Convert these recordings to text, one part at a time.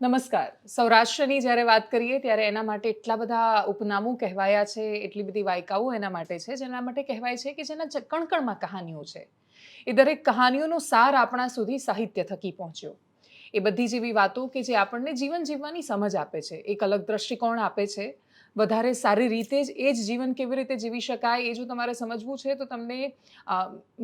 નમસ્કાર. સૌરાષ્ટ્રની જ્યારે વાત કરીએ ત્યારે એના માટે એટલા બધા ઉપનામો કહેવાયા છે, એટલી બધી વાયકાઓ એના માટે છે, જેના માટે કહેવાય છે કે જેના કણ-કણમાં કહાનીઓ છે. એ દરેક કહાનીઓનો સાર આપણા સુધી સાહિત્ય થકી પહોંચ્યો. એ બધી જેવી વાતો કે જે આપણને જીવન જીવવાની સમજ આપે છે, એક અલગ દ્રષ્ટિકોણ આપે છે. વધારે સારી રીતે જ એ જ જીવન કેવી રીતે જીવી શકાય એ જો તમારે સમજવું છે તો તમને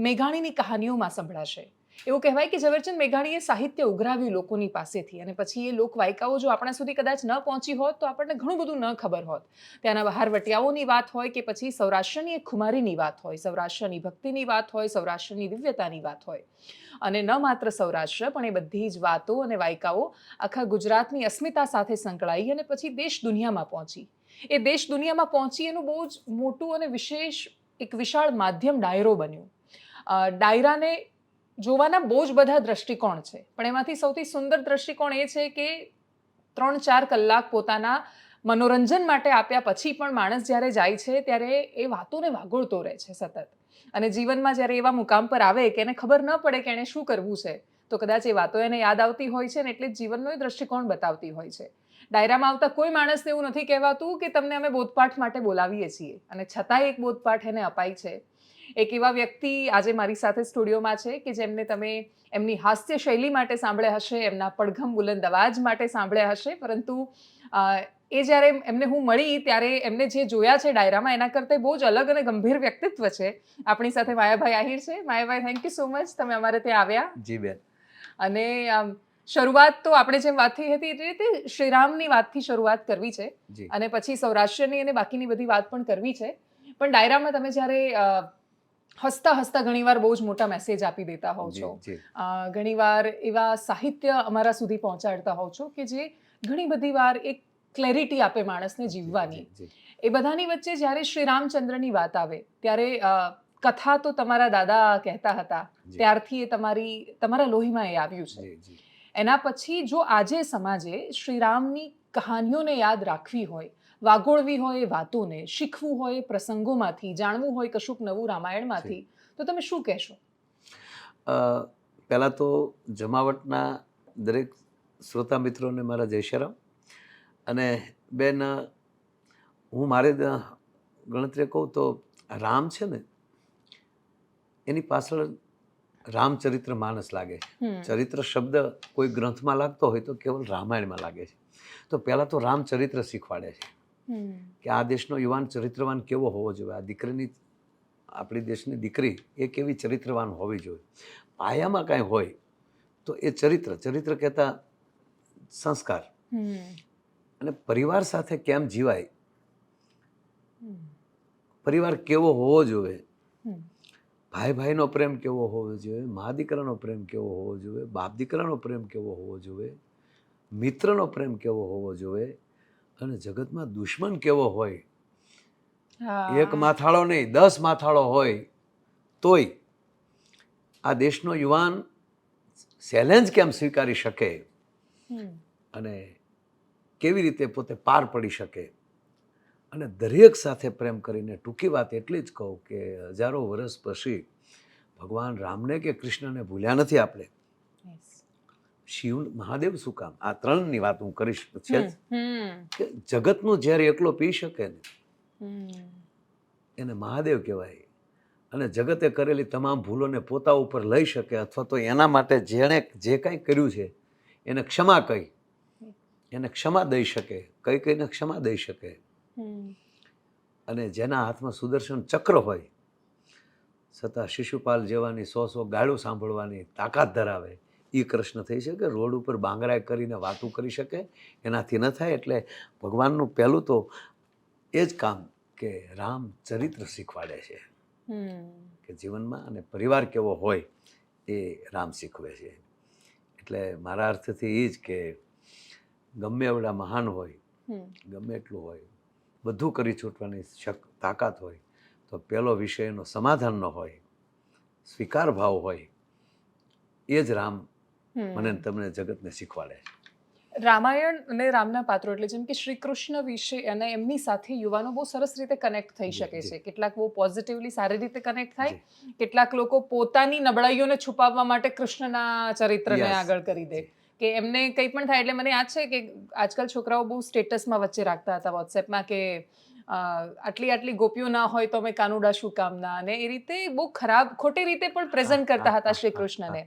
મેઘાણીની કહાનીઓમાં સંભળાશે. એવું કહેવાય કે ઝવેરચંદ મેઘાણીએ સાહિત્ય ઉઘરાવ્યું લોકોની પાસેથી અને પછી એ લોકવાયકાઓ જો આપણા સુધી કદાચ ન પહોંચી હોત તો આપણને ઘણું બધું ન ખબર હોત. ત્યાંના બહારવટિયાઓની વાત હોય કે પછી સૌરાષ્ટ્રની એક ખુમારીની વાત હોય, સૌરાષ્ટ્રની ભક્તિની વાત હોય, સૌરાષ્ટ્રની દિવ્યતાની વાત હોય. અને ન માત્ર સૌરાષ્ટ્ર પણ એ બધી જ વાતો અને વાયકાઓ આખા ગુજરાતની અસ્મિતા સાથે સંકળાઈ અને પછી દેશ દુનિયામાં પહોંચી. એ દેશ દુનિયામાં પહોંચી એનું બહુ જ મોટું અને વિશેષ એક વિશાળ માધ્યમ ડાયરો બન્યું. ડાયરાને જોવાના બહુ જ બધા દ્રષ્ટિકોણ છે, પણ એમાંથી સૌથી સુંદર દ્રષ્ટિકોણ એ છે કે 3-4 કલાક પોતાના મનોરંજન માટે આપ્યા પછી પણ માણસ જ્યારે જાય છે ત્યારે એ વાતોને વાગોળતો રહે છે સતત. અને જીવનમાં જ્યારે એવા મુકામ પર આવે કે એને ખબર ન પડે કે એણે શું કરવું છે, તો કદાચ એ વાતો એને યાદ આવતી હોય છે ને એટલે જ જીવનનો એ દ્રષ્ટિકોણ બતાવતી હોય છે. ડાયરામાં આવતા કોઈ માણસને એવું નથી કહેવાતું કે તમને અમે બોધપાઠ માટે બોલાવીએ છીએ, અને છતાંય એક બોધપાઠ એને અપાય છે. એક એવા વ્યક્તિ આજે મારી સાથે સ્ટુડિયોમાં છે કે જેમને તમે એમની હાસ્ય શૈલી માટે સાંભળ્યા હશે, એમના પડઘમ બુલંદ અવાજ માટે સાંભળ્યા હશે, પરંતુ એ જ્યારે એમને હું મળી ત્યારે એમને જે જોયા છે ડાયરામાં એના કરતાં બહુ જ અલગ અને ગંભીર વ્યક્તિત્વ છે. આપણી સાથે માયાભાઈ આહિર છે. Mayabhai, thank you so much તમે અમારે ત્યાં આવ્યા. જી બેન. અને શરૂઆત તો આપણે જેમ વાત થઈ હતી એ રીતે શ્રીરામની વાતથી શરૂઆત કરવી છે અને પછી સૌરાષ્ટ્રની અને બાકીની બધી વાત પણ કરવી છે. પણ ડાયરામાં તમે જ્યારે હસતા હસતા ઘણીવાર બહુ જ મોટા મેસેજ આપી દેતા હોવ છો, ઘણીવાર એવા સાહિત્ય અમારા સુધી પહોંચાડતા હોવ છો કે જે ઘણી બધી વાર એક ક્લેરિટી આપે માણસને જીવવાની. એ બધાની વચ્ચે જ્યારે શ્રી રામચંદ્રની વાત આવે ત્યારે કથા તો તમારા દાદા કહેતા હતા, ત્યારથી એ તમારા લોહીમાં એ આવ્યું છે. એના પછી જો આજે સમાજે શ્રીરામની કહાનીઓને યાદ રાખવી હોય, વાગોળવી હોય એ વાતોને, શીખવું હોય પ્રસંગોમાંથી, જાણવું હોય કશુંક નવું રામાયણમાંથી, તો તમે શું કહેશો? પહેલાં તો જમાવટના દરેક શ્રોતા મિત્રોને મારા જય શ્રી રામ. અને બેન, હું મારે ગણતરી કહું તો રામ છે ને એની પાછળ રામચરિત્ર માનસ લાગે છે. ચરિત્ર શબ્દ કોઈ ગ્રંથમાં લાગતો હોય તો કેવલ રામાયણમાં લાગે છે. તો પહેલાં તો રામચરિત્ર શીખવાડે છે કે આ દેશનો યુવાન ચરિત્રવાન કેવો હોવો જોઈએ, આ દીકરીની, આપણી દેશની દીકરી એ કેવી ચરિત્રવાન હોવી જોઈએ. પાયામાં કાંઈ હોય તો એ ચરિત્ર કહેતા સંસ્કાર અને પરિવાર સાથે કેમ જીવાય, પરિવાર કેવો હોવો જોઈએ, ભાઈ ભાઈનો પ્રેમ કેવો હોવો જોઈએ, મા દીકરાનો પ્રેમ કેવો હોવો જોઈએ, બાપ દીકરાનો પ્રેમ કેવો હોવો જોઈએ, મિત્રનો પ્રેમ કેવો હોવો જોઈએ, અને જગતમાં દુશ્મન કેવો હોય. એક માથાળો નહીં 10 માથાળો હોય તોય આ દેશનો યુવાન ચેલેન્જ કેમ સ્વીકારી શકે અને કેવી રીતે પોતે પાર પડી શકે. અને દરેક સાથે પ્રેમ કરીને ટૂંકી વાત એટલી જ કહું કે હજારો વર્ષ પછી ભગવાન રામને કે કૃષ્ણને ભૂલ્યા નથી આપણે. શિવ, મહાદેવ શું કામ, આ ત્રણની વાત હું કરીશ છે કે જગતનું ઝેર એકલો પી શકે ને એને મહાદેવ કહેવાય. અને જગતે કરેલી તમામ ભૂલોને પોતા ઉપર લઈ શકે, અથવા તો એના માટે જેણે જે કાંઈ કર્યું છે એને ક્ષમા કહી, એને ક્ષમા દઈ શકે, કઈને ક્ષમા દઈ શકે. અને જેના હાથમાં સુદર્શન ચક્ર હોય છતાં શિશુપાલ જેવાની 100 ગાળો સાંભળવાની તાકાત ધરાવે, એ કૃષ્ણ થઈ શકે. રોડ ઉપર બાંગરાય કરીને વાતું કરી શકે, એનાથી ન થાય. એટલે ભગવાનનું પહેલું તો એ જ કામ કે રામ ચરિત્ર શીખવાડે છે કે જીવનમાં, અને પરિવાર કેવો હોય એ રામ શીખવે છે. એટલે મારા અર્થથી એ જ કે ગમે એવડા મહાન હોય, ગમે એટલું હોય, બધું કરી છૂટવાની તાકાત હોય, તો પહેલો વિષય એનો સમાધાન ન હોય, સ્વીકાર ભાવ હોય, એ જ રામ મને તમને જગતને શીખવાડે છે. રામાયણ અને રામના પાત્રો એટલે જેમ કે શ્રી કૃષ્ણ વિશે અને એમની સાથે યુવાનો બહુ સરસ રીતે કનેક્ટ થઈ શકે છે. કેટલાક બહુ પોઝિટિવલી સારી રીતે કનેક્ટ થાય, કેટલાક લોકો પોતાની નબળાઈઓને છુપાવવા માટે કૃષ્ણના ચરિત્રને આગળ કરી દે. કે એમને કંઈ પણ થાય એટલે મને યાદ છે કે આજકાલ છોકરાઓ બહુ સ્ટેટસમાં વચ્ચે રાખતા હતા વોટ્સએપમાં કે આટલી આટલી ગોપીઓ ના હોય તો અમે કાનુડા શું કામના, અને એ રીતે બહુ ખરાબ ખોટી રીતે પણ પ્રેઝન્ટ કરતા હતા શ્રી કૃષ્ણને.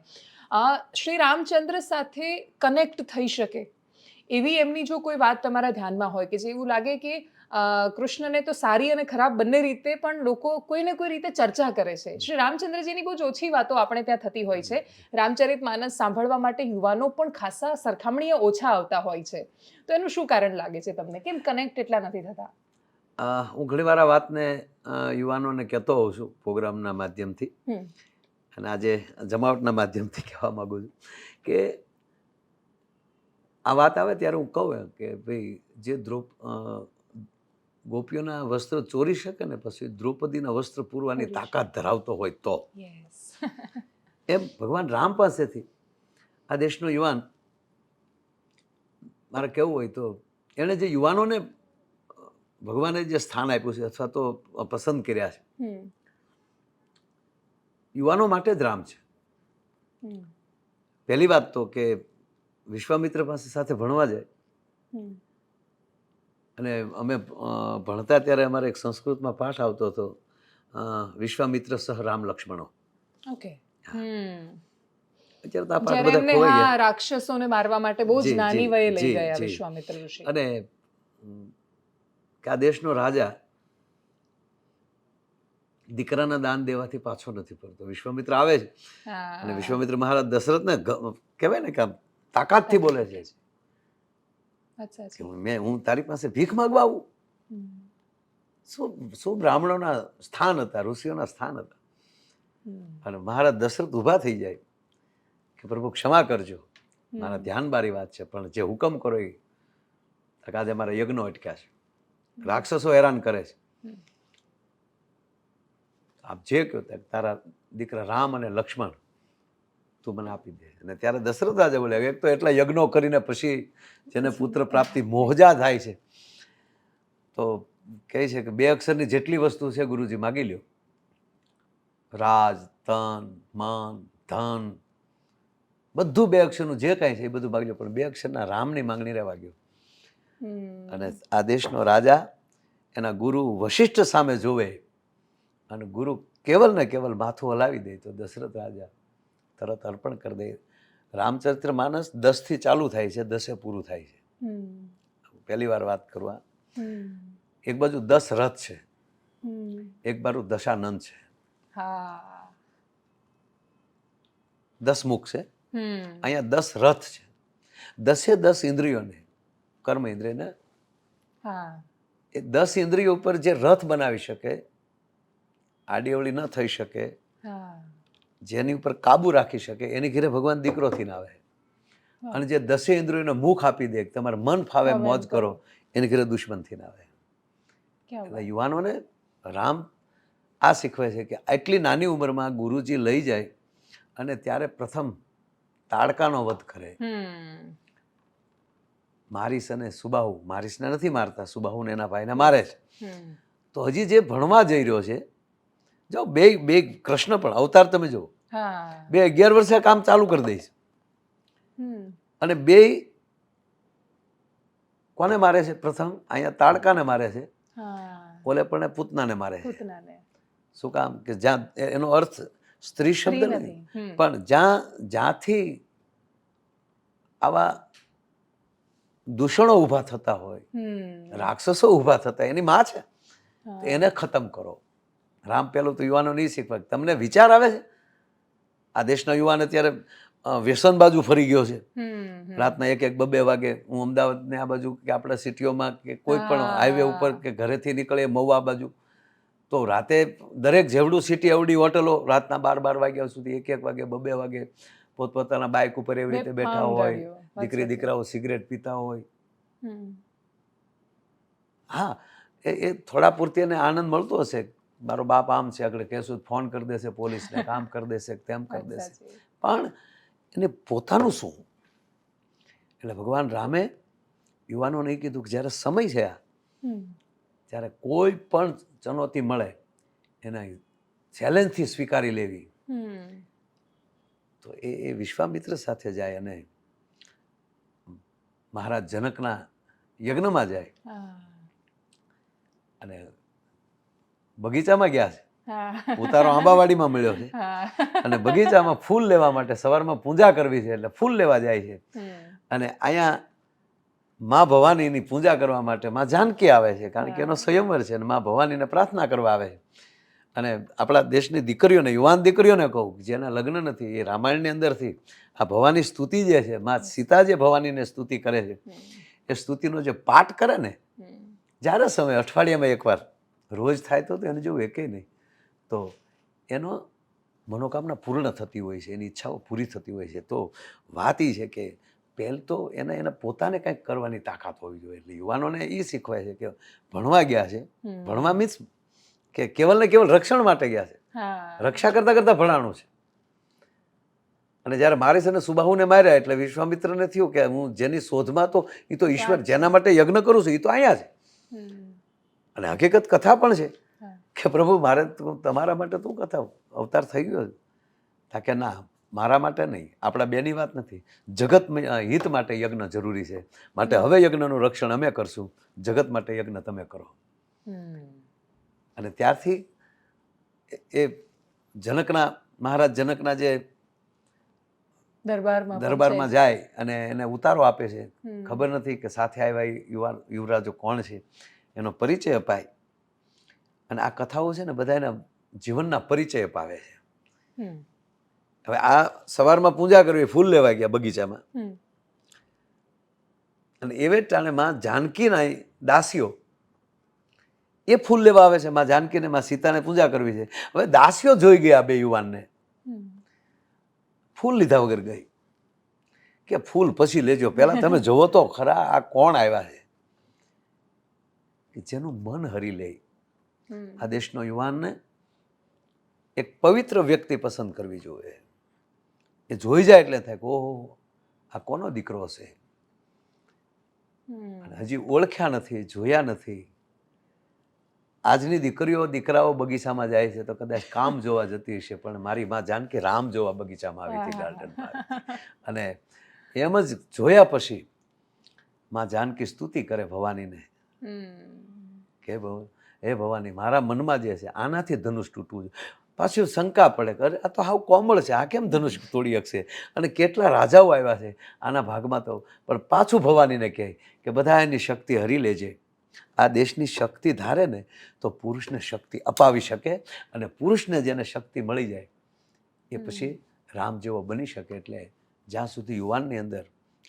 શ્રી રામચંદ્ર સાથે કનેક્ટ થઈ શકે એવી એમની જો કોઈ વાત તમારા ધ્યાનમાં હોય કે જે એવું લાગે કે કૃષ્ણને તો સારી અને ખરાબ બંને રીતે પણ લોકો કોઈને કોઈ રીતે ચર્ચા કરે છે. શ્રી રામચંદ્રજીની બહુ જ ઓછી વાતો આપણે ત્યાં થતી હોય છે. રામચરિતમાનસ સાંભળવા માટે યુવાનો પણ ખાસા સરખામણીએ ઓછા આવતા હોય છે. તો એનું શું કારણ લાગે છે તમને? કેમ કનેક્ટ એટલા નથી થતા? હું ઘણીવાર આ વાતને યુવાનોને કહેતો હોઉં છું પ્રોગ્રામના માધ્યમથી, અને આજે જમાવટના માધ્યમથી કહેવા માગું છું કે આ વાત આવે ત્યારે હું કહું એમ કે ભાઈ જે ગોપીઓના વસ્ત્ર ચોરી શકે ને પછી દ્રૌપદીના વસ્ત્ર પૂરવાની તાકાત ધરાવતો હોય તો એમ ભગવાન રામ પાસેથી આ દેશનો યુવાન, મારે કહેવું હોય તો એણે જે યુવાનોને ભગવાને જે સ્થાન આપ્યું છે અથવા તો પસંદ કર્યા છે, યુવાનો માટે જ રામ છે. પહેલી વાત તો કે વિશ્વામિત્ર પાસે સાથે ભણવા જાય, અને અમે ભણતા ત્યારે અમારે એક સંસ્કૃતમાં પાઠ આવતો હતો, વિશ્વામિત્ર સહ રામ લક્ષ્મણો. ઓકે. અત્યારે તો આ પાઠ જ્યારે બધા એમને ખોવાઈ ગયા. રાક્ષસોને મારવા માટે બહુ જ નાની વયે લઈ ગયા વિશ્વામિત્ર ઋષિ. અને કે આ દેશનો રાજા દીકરાના દાન દેવાથી પાછો નથી પડતો. વિશ્વામિત્ર આવે છે અને વિશ્વામિત્ર મહારાજ દશરથને કહેવાય ને કે તાકાતથી બોલે છે કે હું તારી પાસે ભીખ માંગવા આવું. શું બ્રાહ્મણોના સ્થાન હતા, ઋષિઓના સ્થાન હતા. અને મહારાજ દશરથ ઊભા થઈ જાય કે પ્રભુ ક્ષમા કરજો, મારા ધ્યાન બારી વાત છે, પણ જે હુકમ કરો એ. આજે મારા યજ્ઞો અટક્યા છે, રાક્ષસો હેરાન કરે છે, આપ જે કહો તારા દીકરા રામ અને લક્ષ્મણ તું મને આપી દે. અને ત્યારે દશરથ રાજા બોલે, એક તો એટલા યજ્ઞો કરીને પછી જેને પુત્ર પ્રાપ્તિ મોહજા થાય છે તો કહે છે કે 2 અક્ષરની જેટલી વસ્તુ છે ગુરુજી માગી લ્યો, રાજ, તન, માન, ધન, બધું 2 અક્ષરનું જે કાંઈ છે એ બધું માગી લ્યો, પણ 2 અક્ષરના રામની માંગણી રહેવા ગયો. અને આ દેશનો રાજા એના ગુરુ વશિષ્ઠ સામે જોવે અને ગુરુ કેવલ ને કેવલ માથું હલાવી દે તો દશરથ રાજા તરત અર્પણ કરી દે. રામચરિત્ર માનસ 10 થી ચાલુ થાય છે, 10 પૂરું થાય છે. પહેલી વાર વાત કરવા, એક બાજુ 10 રથ છે, એક બાજુ દશાનંદ છે, 10 મુખ છે, અહીંયા 10 રથ છે. 10 ઇન્દ્રિયોને, કર્મ ઇન્દ્રિયને, એ 10 ઇન્દ્રિયો ઉપર જે રથ બનાવી શકે, આડીઅવળી ન થઈ શકે, જેની ઉપર કાબુ રાખી શકે, એની ઘરે ભગવાન દીકરોથી ના આવે. અને જે 10 ઇન્દ્રિયોને મુખ આપી દે, તમારે મન ફાવે મોજ કરો, એની ઘરે દુશ્મનથી ના આવે. એટલે યુવાનોને રામ આ શીખવે છે કે આટલી નાની ઉંમરમાં ગુરુજી લઈ જાય અને ત્યારે પ્રથમ તાડકાનો વધ કરે. મારીસ અને સુબાહુ, મારીસને નથી મારતા, સુબાહુને એના ભાઈને મારે છે. તો હજી જે ભણવા જઈ રહ્યો છે, જો બે કૃષ્ણ પણ અવતાર તમે જુઓ, 11 વર્ષે કામ ચાલુ કરી દે છે. અને 2 કોને મારે છે? પ્રથમ અહીંયા તાડકાને મારે છે, ઓલે પણ પૂતનાને મારે છે. શું કામ? કે જ્યાં એનો અર્થ સ્ત્રી શબ્દ નથી, પણ જ્યાંથી આવા દૂષણો ઊભા થતા હોય, રાક્ષસો ઊભા થતા, એની માં છે, એને ખતમ કરો. રામ પહેલું તો યુવાનો નહીં શીખવા. તમને વિચાર આવે છે? આ દેશના યુવાન અત્યારે વ્યસન બાજુ ફરી ગયો છે. રાતના 1-1, 2-2 વાગે, હું અમદાવાદ ને આ બાજુ કે આપણા સિટીઓમાં કે કોઈ પણ હાઈવે ઉપર કે ઘરેથી નીકળે મહુવા બાજુ, તો રાતે દરેક જેવડું સિટી એવડી હોટલો રાતના 12-12 વાગ્યા સુધી, 1-1 વાગે, 2-2 વાગે પોતપોતાના બાઇક ઉપર એવી રીતે બેઠા હોય, દીકરી દીકરાઓ સિગરેટ પીતા હોય. હા, એ થોડા પૂરતી એને આનંદ મળતો હશે. મારો બાપ આમ છે, આગળ કહેશું ફોન કરી દેશે પોલીસને, કામ કરી દેશે, તેમ કરી દેશે, પણ એને પોતાનું શું? એટલે ભગવાન રામે યુવાનોને કીધું કે જ્યારે સમય છે આ, ત્યારે કોઈ પણ ચુનૌતી મળે એના ચેલેન્જથી સ્વીકારી લેવી. તો એ વિશ્વામિત્ર સાથે જાય અને મહારાજ જનકના યજ્ઞમાં જાય હા. અને બગીચામાં ગયા છે, હા. ઉતારો આંબાવાડીમાં મળ્યો છે હા. અને બગીચામાં ફૂલ લેવા માટે સવારમાં પૂજા કરવી છે એટલે ફૂલ લેવા જાય છે. હમ. અને અહીંયા મા ભવાનીની પૂજા કરવા માટે મા જાનકી આવે છે, કારણ કે એનો સ્વયંવર છે અને મા ભવાનીને પ્રાર્થના કરવા આવે છે. અને આપણા દેશની દીકરીઓને, યુવાન દીકરીઓને કહું જેના લગ્ન નથી, એ રામાયણની અંદરથી આ ભવાની સ્તુતિ જે છે, મા સીતા જે ભવાનીને સ્તુતિ કરે છે, એ સ્તુતિનો જે પાઠ કરે ને, જ્યારે સમય અઠવાડિયામાં એકવાર રોજ થાય તો એને જેવું એકે નહીં, તો એનો મનોકામના પૂર્ણ થતી હોય છે, એની ઈચ્છાઓ પૂરી થતી હોય છે. તો વાત એ છે કે પહેલ તો એને પોતાને કંઈક કરવાની તાકાત હોવી જોઈએ. એટલે યુવાનોને એ શીખવાય છે કે ભણવા ગયા છે, ભણવા મીન્સ કે કેવલ ને કેવલ રક્ષણ માટે ગયા છે, રક્ષા કરતા કરતા ભણાણું છે. અને જ્યારે મારીશ અને સુબાહુને માર્યા એટલે વિશ્વામિત્રને થયું કે હું જેની શોધમાં, તો એ તો ઈશ્વર જેના માટે યજ્ઞ કરું છું એ તો અહીંયા છે. અને હકીકત કથા પણ છે કે પ્રભુ મારે તમારા માટે તું કથા અવતાર થઈ ગયો છે કે ના, મારા માટે નહીં, આપણા બેની વાત નથી, જગત હિત માટે યજ્ઞ જરૂરી છે, માટે હવે યજ્ઞનું રક્ષણ અમે કરશું, જગત માટે યજ્ઞ તમે કરો. અને ત્યારથી એ જનકના, મહારાજ જનકના જે દરબારમાં જાય અને એને ઉતારો આપે છે, ખબર નથી કે સાથે આવ્યા યુવરાજો કોણ છે, એનો પરિચય અપાય. અને આ કથાઓ છે ને બધા એના જીવનના પરિચય અપાવે છે. હવે આ સવારમાં પૂજા કરવી, ફૂલ લેવા ગયા બગીચામાં, અને એવે ટાણે માં જાનકીના દાસીઓ એ ફૂલ લેવા આવે છે. માં જાનકીને, માં સીતાને પૂજા કરવી છે. હવે દાસીઓ જોઈ ગયા બે યુવાનને, ફૂલ લીધા વગર ગઈ કે ફૂલ પછી લેજો, પહેલા તમે જોવો તો ખરા આ કોણ આવ્યા છે, કે જેનું મન હરી લે. આ દેશનો યુવાનને એક પવિત્ર વ્યક્તિ પસંદ કરવી જોઈએ. એ જોઈ જાય એટલે થાય કે ઓહો, આ કોનો દીકરો છે, હજી ઓળખ્યા નથી, જોયા નથી. આજની દીકરીઓ દીકરાઓ બગીચામાં જાય છે તો કદાચ કામ જોવા જતી હશે, પણ મારી માં જાનકી રામ જોવા બગીચામાં આવી હતી, ગાર્ડનમાં. અને એમ જ જોયા પછી માં જાનકી સ્તુતિ કરે ભવાનીને કે હે ભવાની, મારા મનમાં જે છે આનાથી ધનુષ તૂટવું જોઈએ. પાછું શંકા પડે કે અરે આ તો હાવ કોમળ છે, આ કેમ ધનુષ તોડી શકશે, અને કેટલા રાજાઓ આવ્યા છે આના ભાગમાં તો. પણ પાછું ભવાનીને કહે કે બધા એની શક્તિ હરી લેજે. આ દેશની શક્તિ ધારે ને તો પુરુષને શક્તિ અપાવી શકે, અને પુરુષને જેને શક્તિ મળી જાય એ પછી રામ જેવો બની શકે. એટલે જ્યાં સુધી યુવાનની અંદર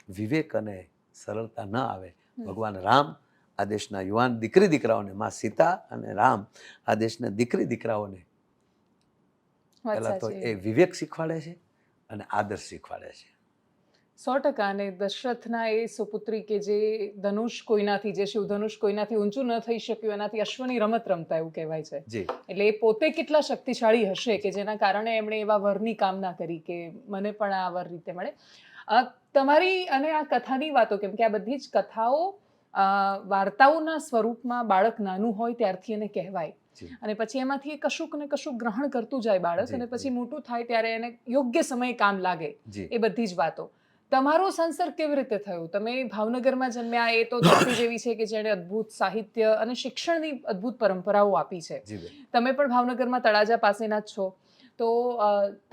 વિવેક અને સરળતા ન આવે, ભગવાન રામ આ દેશના યુવાન દીકરી દીકરાઓને, માં સીતા અને રામ આ દેશના દીકરી દીકરાઓને પહેલા તો એ વિવેક શીખવાડે છે અને આદર્શ શીખવાડે છે. 100%. અને દશરથના એ સુપુત્રી કે જે ધનુષ કોઈનાથી, જે શિવધનુષ કોઈનાથી ઊંચું ન થઈ શક્યું, એનાથી અશ્વની રમત રમતા એવું કહેવાય છે. એટલે એ પોતે કેટલા શક્તિશાળી હશે કે જેના કારણે એમણે એવા વરની કામના કરી કે મને પણ આ વર રીતે મળે. તમારી અને આ કથાની વાતો, કેમ કે આ બધી જ કથાઓ વાર્તાઓના સ્વરૂપમાં બાળક નાનું હોય ત્યારથી એને કહેવાય, અને પછી એમાંથી કશુંક ને કશુંક ગ્રહણ કરતું જાય બાળક, અને પછી મોટું થાય ત્યારે એને યોગ્ય સમયે કામ લાગે એ બધી જ વાતો. તમારો સંસર્ગ કેવી રીતે થયો? તમે ભાવનગરમાં જન્મ્યા, એ તો ધરતી જેવી છે કે જેણે અદ્ભુત સાહિત્ય અને શિક્ષણની અદ્ભુત પરંપરાઓ આપી છે. તમે પણ ભાવનગરમાં તળાજા પાસેના જ છો, તો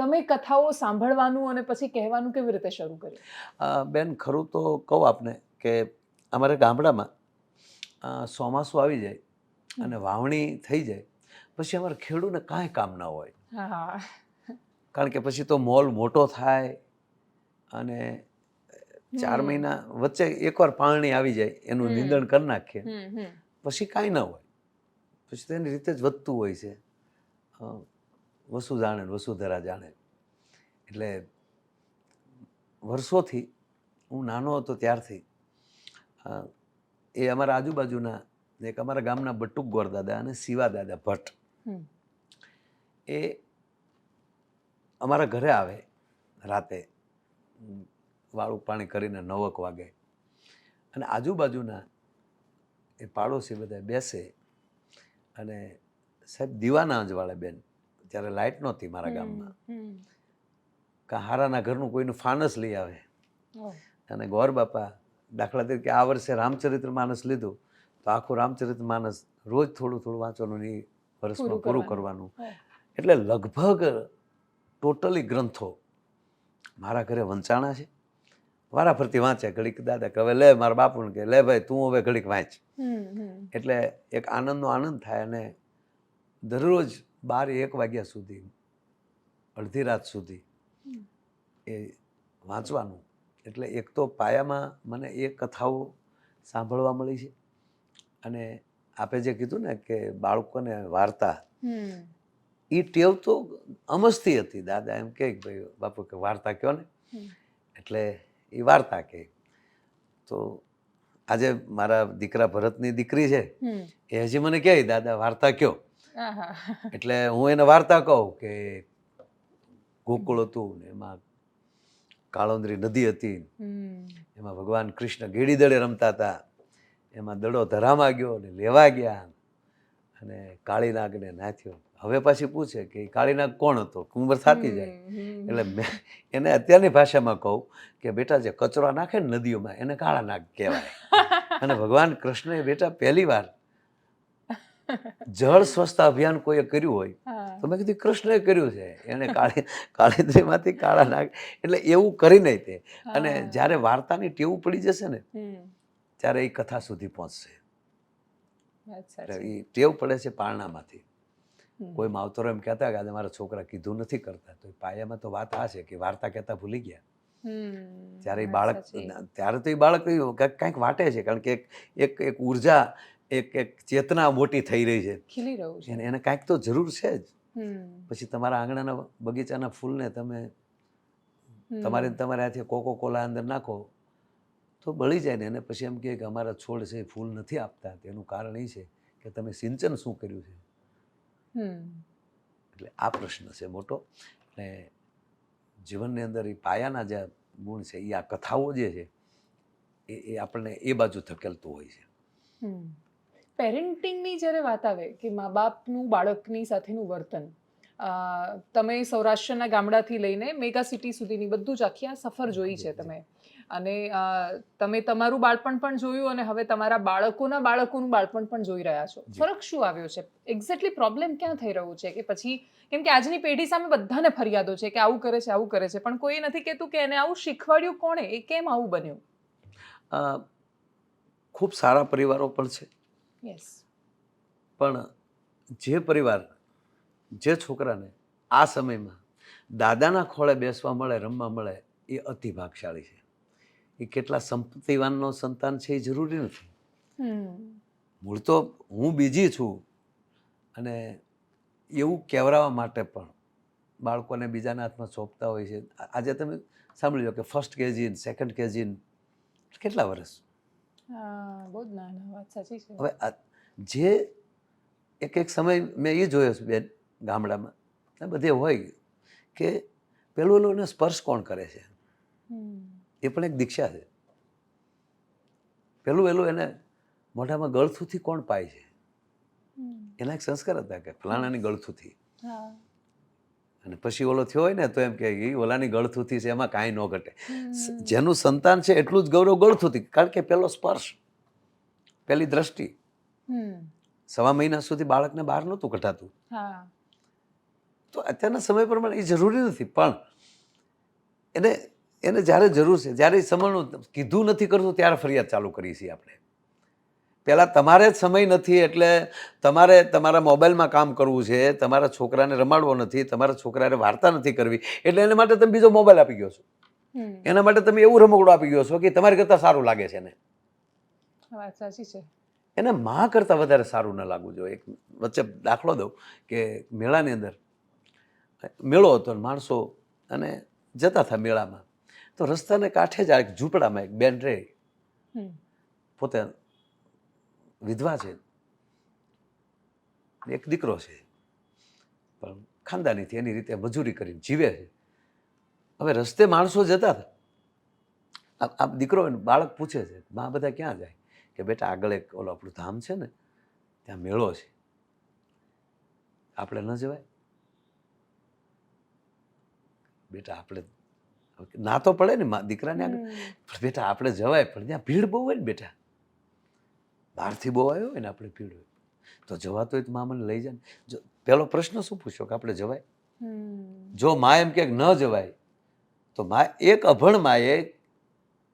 તમે કથાઓ સાંભળવાનું અને પછી કહેવાનું કેવી રીતે શરૂ કર્યું? બેન, ખરું તો કહું આપને કે અમારે ગામડામાં ચોમાસું આવી જાય અને વાવણી થઈ જાય પછી અમારે ખેડૂને કાંઈ કામ ના હોય, કારણ કે પછી તો મોલ મોટો થાય અને 4 મહિના વચ્ચે એકવાર પાણી આવી જાય, એનું નિંદણ કરી નાખીએ, પછી કાંઈ ના હોય, પછી તો એની રીતે જ વધતું હોય છે. વસુ જાણે વસુધરા જાણે. એટલે વર્ષોથી હું નાનો હતો ત્યારથી એ અમારા આજુબાજુના એક અમારા ગામના બટુક ગોરદાદા અને શિવા દાદા ભટ્ટ, એ અમારા ઘરે આવે રાતે વાળું પાણી કરીને 9 વાગે, અને આજુબાજુના એ પાડોશી બધા બેસે અને સાહેબ દીવાના અંજવાળે બેન, ત્યારે લાઇટ નહોતી મારા ગામમાં, કાં હારાના ઘરનું કોઈનું ફાનસ લઈ આવે અને ગોર બાપા દાખલા તરીકે આ વર્ષે રામચરિતમાનસ લીધું તો આખું રામચરિતમાનસ રોજ થોડું થોડું વાંચવાનું એ વર્ષમાં પૂરું કરવાનું. એટલે લગભગ ટોટલી ગ્રંથો મારા ઘરે વંચાણા છે. વારા ફરતી વાંચે, ઘડીક દાદા કે હવે લે, મારા બાપુને કે લે ભાઈ તું હવે ઘડીક વાંચ. એટલે એક આનંદનો આનંદ થાય. અને દરરોજ 12-1 વાગ્યા સુધી, અડધી રાત સુધી એ વાંચવાનું. એટલે એક તો પાયામાં મને એ કથાઓ સાંભળવા મળી છે. અને આપે જે કીધું ને કે બાળકોને વાર્તા, એ ટેવ તો અમસ્તી હતી. દાદા એમ કે ભાઈ બાપુ કે વાર્તા કહો ને, એટલે એ વાર્તા કહે. તો આજે મારા દીકરા ભરતની દીકરી છે, એ હજી મને કહે દાદા વાર્તા કહો. એટલે હું એને વાર્તા કહું કે ગોકુળ હતું ને એમાં કાળોંદરી નદી હતી, એમાં ભગવાન કૃષ્ણ ગેડી દડે રમતા હતા, એમાં દડો ધરામાં ગયો ને લેવા ગયા અને કાળીનાગને નાથ્યો. હવે પાછી પૂછે કે કાળીનાગ કોણ હતો, કુંવર થાતી જાય. એટલે મેં એને અત્યારની ભાષામાં કહું કે બેટા જે કચરો નાખે ને નદીઓમાં એને કાળા નાગ કહેવાય. અને ભગવાન કૃષ્ણએ બેટા પહેલી વાર જળ સ્વચ્છતા અભિયાન કોઈએ કર્યું હોય તો મેં કીધું કૃષ્ણએ કર્યું છે. એને કાળીંદ્રીમાંથી કાળા નાગ, એટલે એવું કરી નહીં તે. અને જ્યારે વાર્તાની ટેવ પડી જશે ને ત્યારે એ કથા સુધી પહોંચશે. એટલે એ ટેવ પડે છે પારણામાંથી. કોઈ માવતરો એમ કહેતા કે આજે મારા છોકરા કીધું નથી કરતા, તો પાયામાં તો વાત આ છે કે વાર્તા કહેતા ભૂલી ગયા. ત્યારે એ બાળક, ત્યારે તો એ બાળક કંઈક વાટે છે, કારણ કે એક એક ઉર્જા, એક ચેતના મોટી થઈ રહી છે, ખીલી રહ્યું છે, એને કાંઈક તો જરૂર છે જ. પછી તમારા આંગણાના બગીચાના ફૂલને તમે તમારે હાથે કોકોકોલા અંદર નાખો તો બળી જાય ને. અને પછી એમ કહે કે અમારા છોડ છે ફૂલ નથી આપતા, તેનું કારણ એ છે કે તમે સિંચન શું કર્યું છે. એટલે આ પ્રશ્ન છે મોટો. અને જીવનની અંદર એ પાયાના જે ગુણ છે એ આ કથાઓ જે છે એ આપણને એ બાજુ ધકેલતું હોય છે. પેરેન્ટિંગની જ્યારે વાત આવે કે મા બાપનું બાળકની સાથેનું વર્તન, તમે સૌરાષ્ટ્રના ગામડાથી લઈને મેગા સિટી સુધીની બધું જ આખી આ સફર જોઈ છે તમે. અને તમે તમારું બાળપણ પણ જોયું અને હવે તમારા બાળકોના બાળકોનું બાળપણ પણ જોઈ રહ્યા છો. ફરક શું આવ્યો છે? એક્ઝેક્ટલી પ્રોબ્લેમ ક્યાં થઈ રહ્યું છે? કે પછી કેમ કે આજની પેઢી સામે બધાને ફરિયાદો છે કે આવું કરે છે, આવું કરે છે, પણ કોઈ નથી કહેતું કે એને આવું શીખવાડ્યું કોણે, એ કેમ આવું બન્યું? ખૂબ સારા પરિવારો પણ છે. યસ. પણ જે પરિવાર, જે છોકરાને આ સમયમાં દાદાના ખોળે બેસવા મળે, રમવા મળે, એ અતિ ભાગશાળી છે. એ કેટલા સંપત્તિવાનનો સંતાન છે એ જરૂરી નથી. મૂળ તો હું બીજી છું. અને એવું કહેવરાવા માટે પણ બાળકોને બીજાના હાથમાં સોંપતા હોય છે. આજે તમે સાંભળી લો કે ફર્સ્ટ કેજી, સેકન્ડ કેજી, કેટલા વર્ષ? બહુ જ નાના. વાત સાચી છે. હવે જે એક સમય મેં એ જોયો છે બેન, ગામડામાં બધે હોય કે પેલું એને સ્પર્શ કોણ કરે છે, એ પણ એક દીક્ષા છે. પેલું એને મોઢામાં ગળથુથી કોણ પાય છે, એના એક સંસ્કાર હતા કે ફલાણાની ગળથુથી. અને પછી ઓલો થયો હોય ને તો એમ કે એ ઓલાની ગળથુથી છે, એમાં કાંઈ ન ઘટે. જેનું સંતાન છે એટલું જ ગૌરવ ગળથુથી, કારણ કે પેલો સ્પર્શ, પેલી દ્રષ્ટિ. 1.25 મહિના સુધી બાળકને બહાર નહોતું કઢાતું. તો અત્યારના સમય પ્રમાણે એ જરૂરી નથી, પણ એને જ્યારે જરૂર છે, જ્યારે સમયનું કીધું નથી કરતું ત્યારે ફરિયાદ ચાલુ કરી છે આપણે. પહેલાં તમારે જ સમય નથી એટલે તમારે તમારા મોબાઈલમાં કામ કરવું છે, તમારા છોકરાને રમાડવો નથી, તમારા છોકરાને વાર્તા નથી કરવી, એટલે એના માટે તમે બીજો મોબાઈલ આપી ગયો છો. એના માટે તમે એવું રમકડું આપી ગયો છો કે તમારી કરતાં સારું લાગે છે એને. વાત સાચી છે. એને માં કરતાં વધારે સારું ન લાગવું જોઈએ. એક વચ્ચે દાખલો દઉં કે મેળાની અંદર મેળો હતો ને માણસો અને જતા હતા મેળામાં, તો રસ્તાને કાંઠે જ આ એક ઝૂંપડામાં એક બેન રહે, પોતે વિધવા છે, એક દીકરો છે, પણ ખાનદાનીથી એની રીતે મજૂરી કરીને જીવે છે. હવે રસ્તે માણસો જતા હતા, આ દીકરો બાળક પૂછે છે માં બધા ક્યાં જાય, કે બેટા આગળ એક ઓલો આપણું ધામ છે ને ત્યાં મેળો છે, આપણે ન જવાય? બેટા આપણે ના તો પડે ને દીકરાને આગળ. હમ. પણ બેટા આપણે જવાય, પણ ત્યાં ભીડ બહુ હોય ને બેટા, બહારથી બહુ આવ્યો હોય ને આપણે ભીડ હોય તો જવાતો હોય તો મા મને લઈ જાય ને. જો પહેલો પ્રશ્ન શું પૂછ્યો કે આપણે જવાય? હમ. જો મા એમ કે ન જવાય તો મા એક અભણ માએ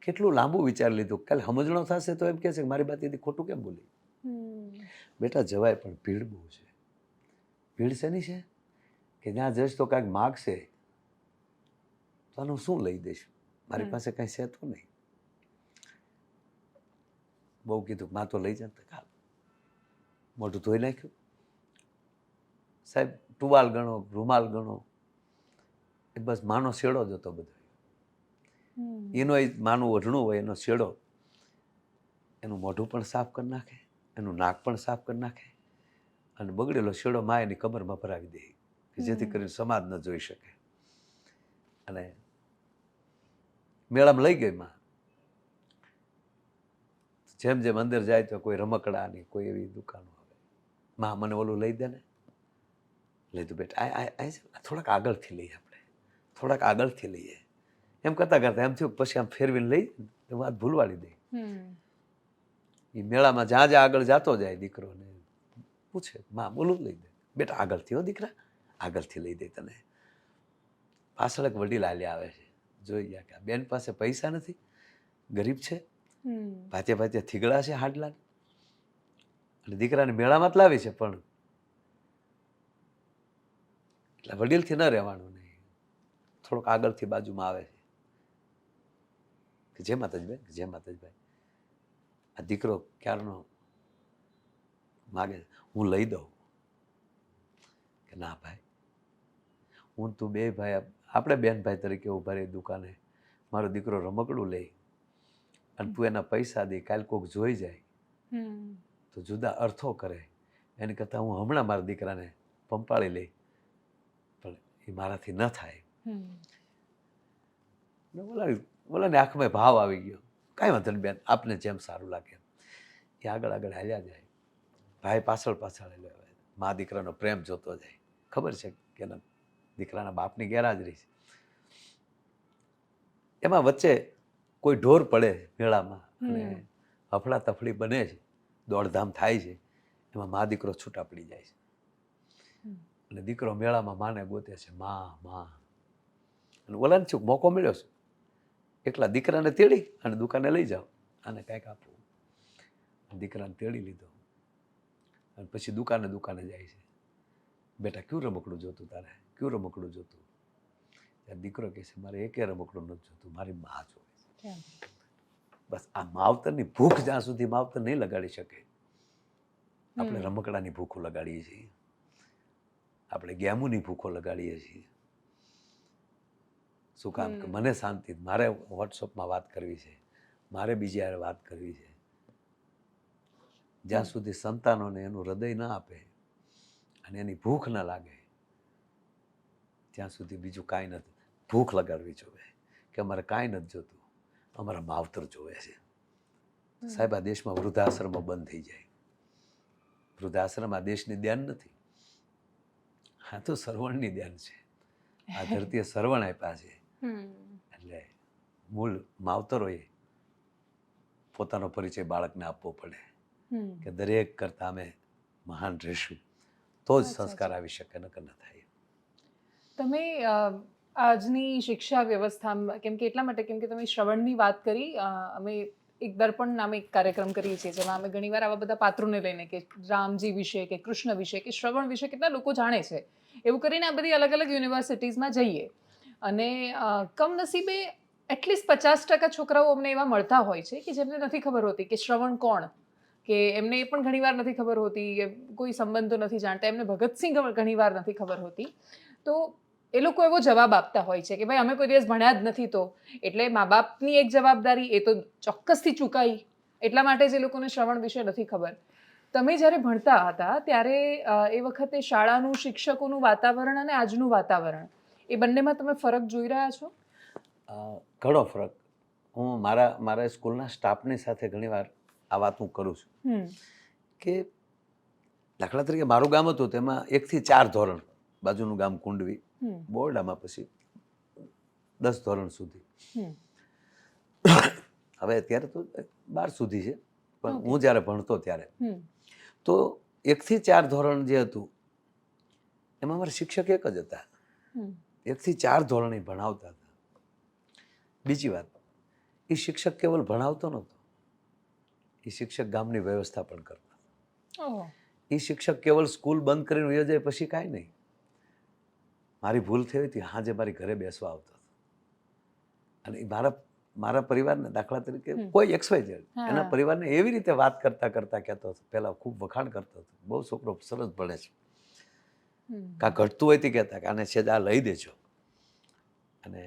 કેટલું લાંબુ વિચાર લીધું. કાલે સમજણો થશે તો એમ કહે છે કે મારી બાતીથી ખોટું કેમ બોલી. હમ. બેટા જવાય, પણ ભીડ બહુ છે. ભીડ શેની છે કે ત્યાં જઈશ તો કાંઈક માગશે તો આનું શું લઈ દઈશ, મારી પાસે કાંઈ છે તો નહીં. બહુ કીધું માં તો લઈ જાય, મોઢું ધોઈ નાખ્યું. સાહેબ ટુવાલ ગણો, રૂમાલ ગણો, એ બસ માનો શેડો જ હતો બધો. એનો એ માનું ઓઢણું હોય એનો શેડો, એનું મોઢું પણ સાફ કરી નાખે, એનું નાક પણ સાફ કરી નાખે, અને બગડેલો શેડો માં એની કમરમાં ભરાવી દે કે જેથી કરીને સમાજ ન જોઈ શકે. અને મેળામાં લઈ ગઈ માં. જેમ જેમ અંદર જાય તો કોઈ રમકડાની કોઈ એવી દુકાનો આવે, માં મને ઓલું લઈ દે ને. લીધું બેટા, આ થોડાક આગળથી લઈએ, આપણે થોડાક આગળથી લઈએ. એમ કરતાં કરતાં એમ થયું પછી આમ ફેરવીને લઈ તો વાત ભૂલવાડી દે. એ મેળામાં જ્યાં જ્યાં આગળ જતો જાય દીકરોને પૂછે, માં બોલું લઈ દે. બેટા આગળથી હો દીકરા, આગળથી લઈ દે તને. પાછળ એક વડીલ હાલ્યા આવે છે, જોઈ ગયા કે આ બેન પાસે પૈસા નથી, ગરીબ છે, ભાતે ભાતે થીગડા છે હાડલા, અને દીકરાને મેળામાં જ લાવી છે, પણ એટલે વડીલથી ન રહેવાનું નહીં. થોડોક આગળથી બાજુમાં આવે છે કે જય માતાજી, જય માતાજી. આ દીકરો ક્યારનો માગે, હું લઈ દઉં કે ના ભાઈ, હું તું બે ભાઈ આપણે બેન ભાઈ તરીકે ઉભા રહી દુકાને. મારો દીકરો રમકડું લે અને તું એના પૈસા દે, કાલ કોક જોઈ જાય તો જુદા અર્થો કરે. એની કરતાં હું હમણાં મારા દીકરાને પંપાળી લઈ, પણ એ મારાથી ન થાય. બોલાની આંખમાં ભાવ આવી ગયો. કાંઈ વાંધો નહીં બેન, આપને જેમ સારું લાગે. એ આગળ આગળ હાલ્યા જાય, ભાઈ પાછળ પાછળ હાલ્યા જાય. મા દીકરાનો પ્રેમ જોતો જાય. ખબર છે કે એના દીકરાના બાપની ગેરહાજરી છે. એમાં વચ્ચે કોઈ ઢોર પડે મેળામાં અને હફડા તફડી બને છે, દોડધામ થાય છે. એમાં મા દીકરો છૂટા પડી જાય છે. અને દીકરો મેળામાં માને ગોતે છે, માં. અને ઓલાને શું મોકો મળ્યો છે, એકલા દીકરાને તેડી અને દુકાને લઈ જાઓ, આને કાંઈક આપવું. દીકરાને તેડી લીધો અને પછી દુકાને જાય છે. બેટા કયું રમકડું જોતું તારે, કયું રમકડું જોતું? ત્યારે દીકરો કહે છે, મારે એકે રમકડું નથી જોતું, મારી મા જોવે છે. બસ આ માવતરની ભૂખ જ્યાં સુધી માવતર નહીં લગાડી શકે, આપણે રમકડાની ભૂખો લગાડીએ છીએ, આપણે ગેમોની ભૂખો લગાડીએ છીએ. શું કામ કે મને શાંતિ, મારે વોટ્સઅપમાં વાત કરવી છે, મારે બીજી યારે વાત કરવી છે. જ્યાં સુધી સંતાનોને એનું હૃદય ન આપે અને એની ભૂખ ન લાગે ત્યાં સુધી બીજું કાંઈ નથી. ભૂખ લગાડવી જોવે કે અમારે કાંઈ નથી જોતું, અમારા માવતર જોવે છે. સાહેબ આ દેશમાં વૃદ્ધાશ્રમો બંધ થઈ જાય. વૃદ્ધાશ્રમ આ દેશની દેન નથી, આ તો સરવણની દેન છે. આ ધરતીએ સરવણ આપ્યા છે. એટલે મૂળ માવતરોએ પોતાનો પરિચય બાળકને આપવો પડે કે દરેક કરતા અમે મહાન રહીશું તો જ સંસ્કાર આવી શકે, નકર ન થાય. તમે આજની શિક્ષા વ્યવસ્થામાં કેમ કે એટલા માટે કેમ કે તમે શ્રવણની વાત કરી, અમે એક દર્પણ નામે એક કાર્યક્રમ કરીએ છીએ જેમાં અમે ઘણીવાર આવા બધા પાત્રોને લઈને કે રામજી વિશે કે કૃષ્ણ વિશે કે શ્રવણ વિશે કેટલા લોકો જાણે છે એવું કરીને આ બધી અલગ અલગ યુનિવર્સિટીઝમાં જઈએ અને કમનસીબે એટલીસ્ટ 50% છોકરાઓ અમને એવા મળતા હોય છે કે જેમને નથી ખબર હોતી કે શ્રવણ કોણ, કે એમને એ પણ ઘણીવાર નથી ખબર હોતી, કોઈ સંબંધો નથી જાણતા, એમને ભગતસિંહ ઘણીવાર નથી ખબર હોતી. તો એ લોકો એવો જવાબ આપતા હોય છે કે ભાઈ અમે કોઈ દિવસ ભણ્યા જ નથી, તો એટલે મા બાપની એક જવાબદારી એ તો ચોક્કસથી ચૂકાઈ, એટલા માટે જ એ લોકોને શ્રવણ વિશે નથી ખબર. તમે જ્યારે ભણતા હતા ત્યારે એ વખતે શાળાનું શિક્ષકોનું વાતાવરણ અને આજનું વાતાવરણ એ બંનેમાં તમે ફરક જોઈ રહ્યા છો? ઘણો ફરક. હું મારા સ્કૂલના સ્ટાફની સાથે ઘણીવાર આ વાત હું કરું છું કે દાખલા તરીકે મારું ગામ હતું તેમાં 1 થી 4 ધોરણ, બાજુનું ગામ કુંડવી, બોરડામાં પછી 10 ધોરણ સુધી. હમ. હવે અત્યારે તો 12 સુધી છે, પણ Okay. હું જ્યારે ભણતો ત્યારે હમ. તો 1 થી 4 ધોરણ જે હતું એમાં મારા શિક્ષક એક જ હતા. હમ. 1 થી 4 ધોરણે ભણાવતા હતા. બીજી વાત, એ શિક્ષક કેવલ ભણાવતો નહોતો, એ શિક્ષક ગામની વ્યવસ્થા પણ કરતા. ઓહ. એ શિક્ષક કેવલ સ્કૂલ બંધ કરીને વયો જાય પછી કાંઈ નહીં. મારી ભૂલ થઈ હતી, હાજે મારી ઘરે બેસવા આવતો હતો. અને એ મારા પરિવારને, દાખલા તરીકે કોઈ XYZ, એના હા. પરિવારને એવી રીતે વાત કરતા કરતા કહેતો હતો. પહેલાં ખૂબ વખાણ કરતો હતો, બહુ છોકરો સરસ ભણે છે. હમ. કાં ઘટતું હોય તે કહેતા કે આને છેદ આ લઈ દેજો. અને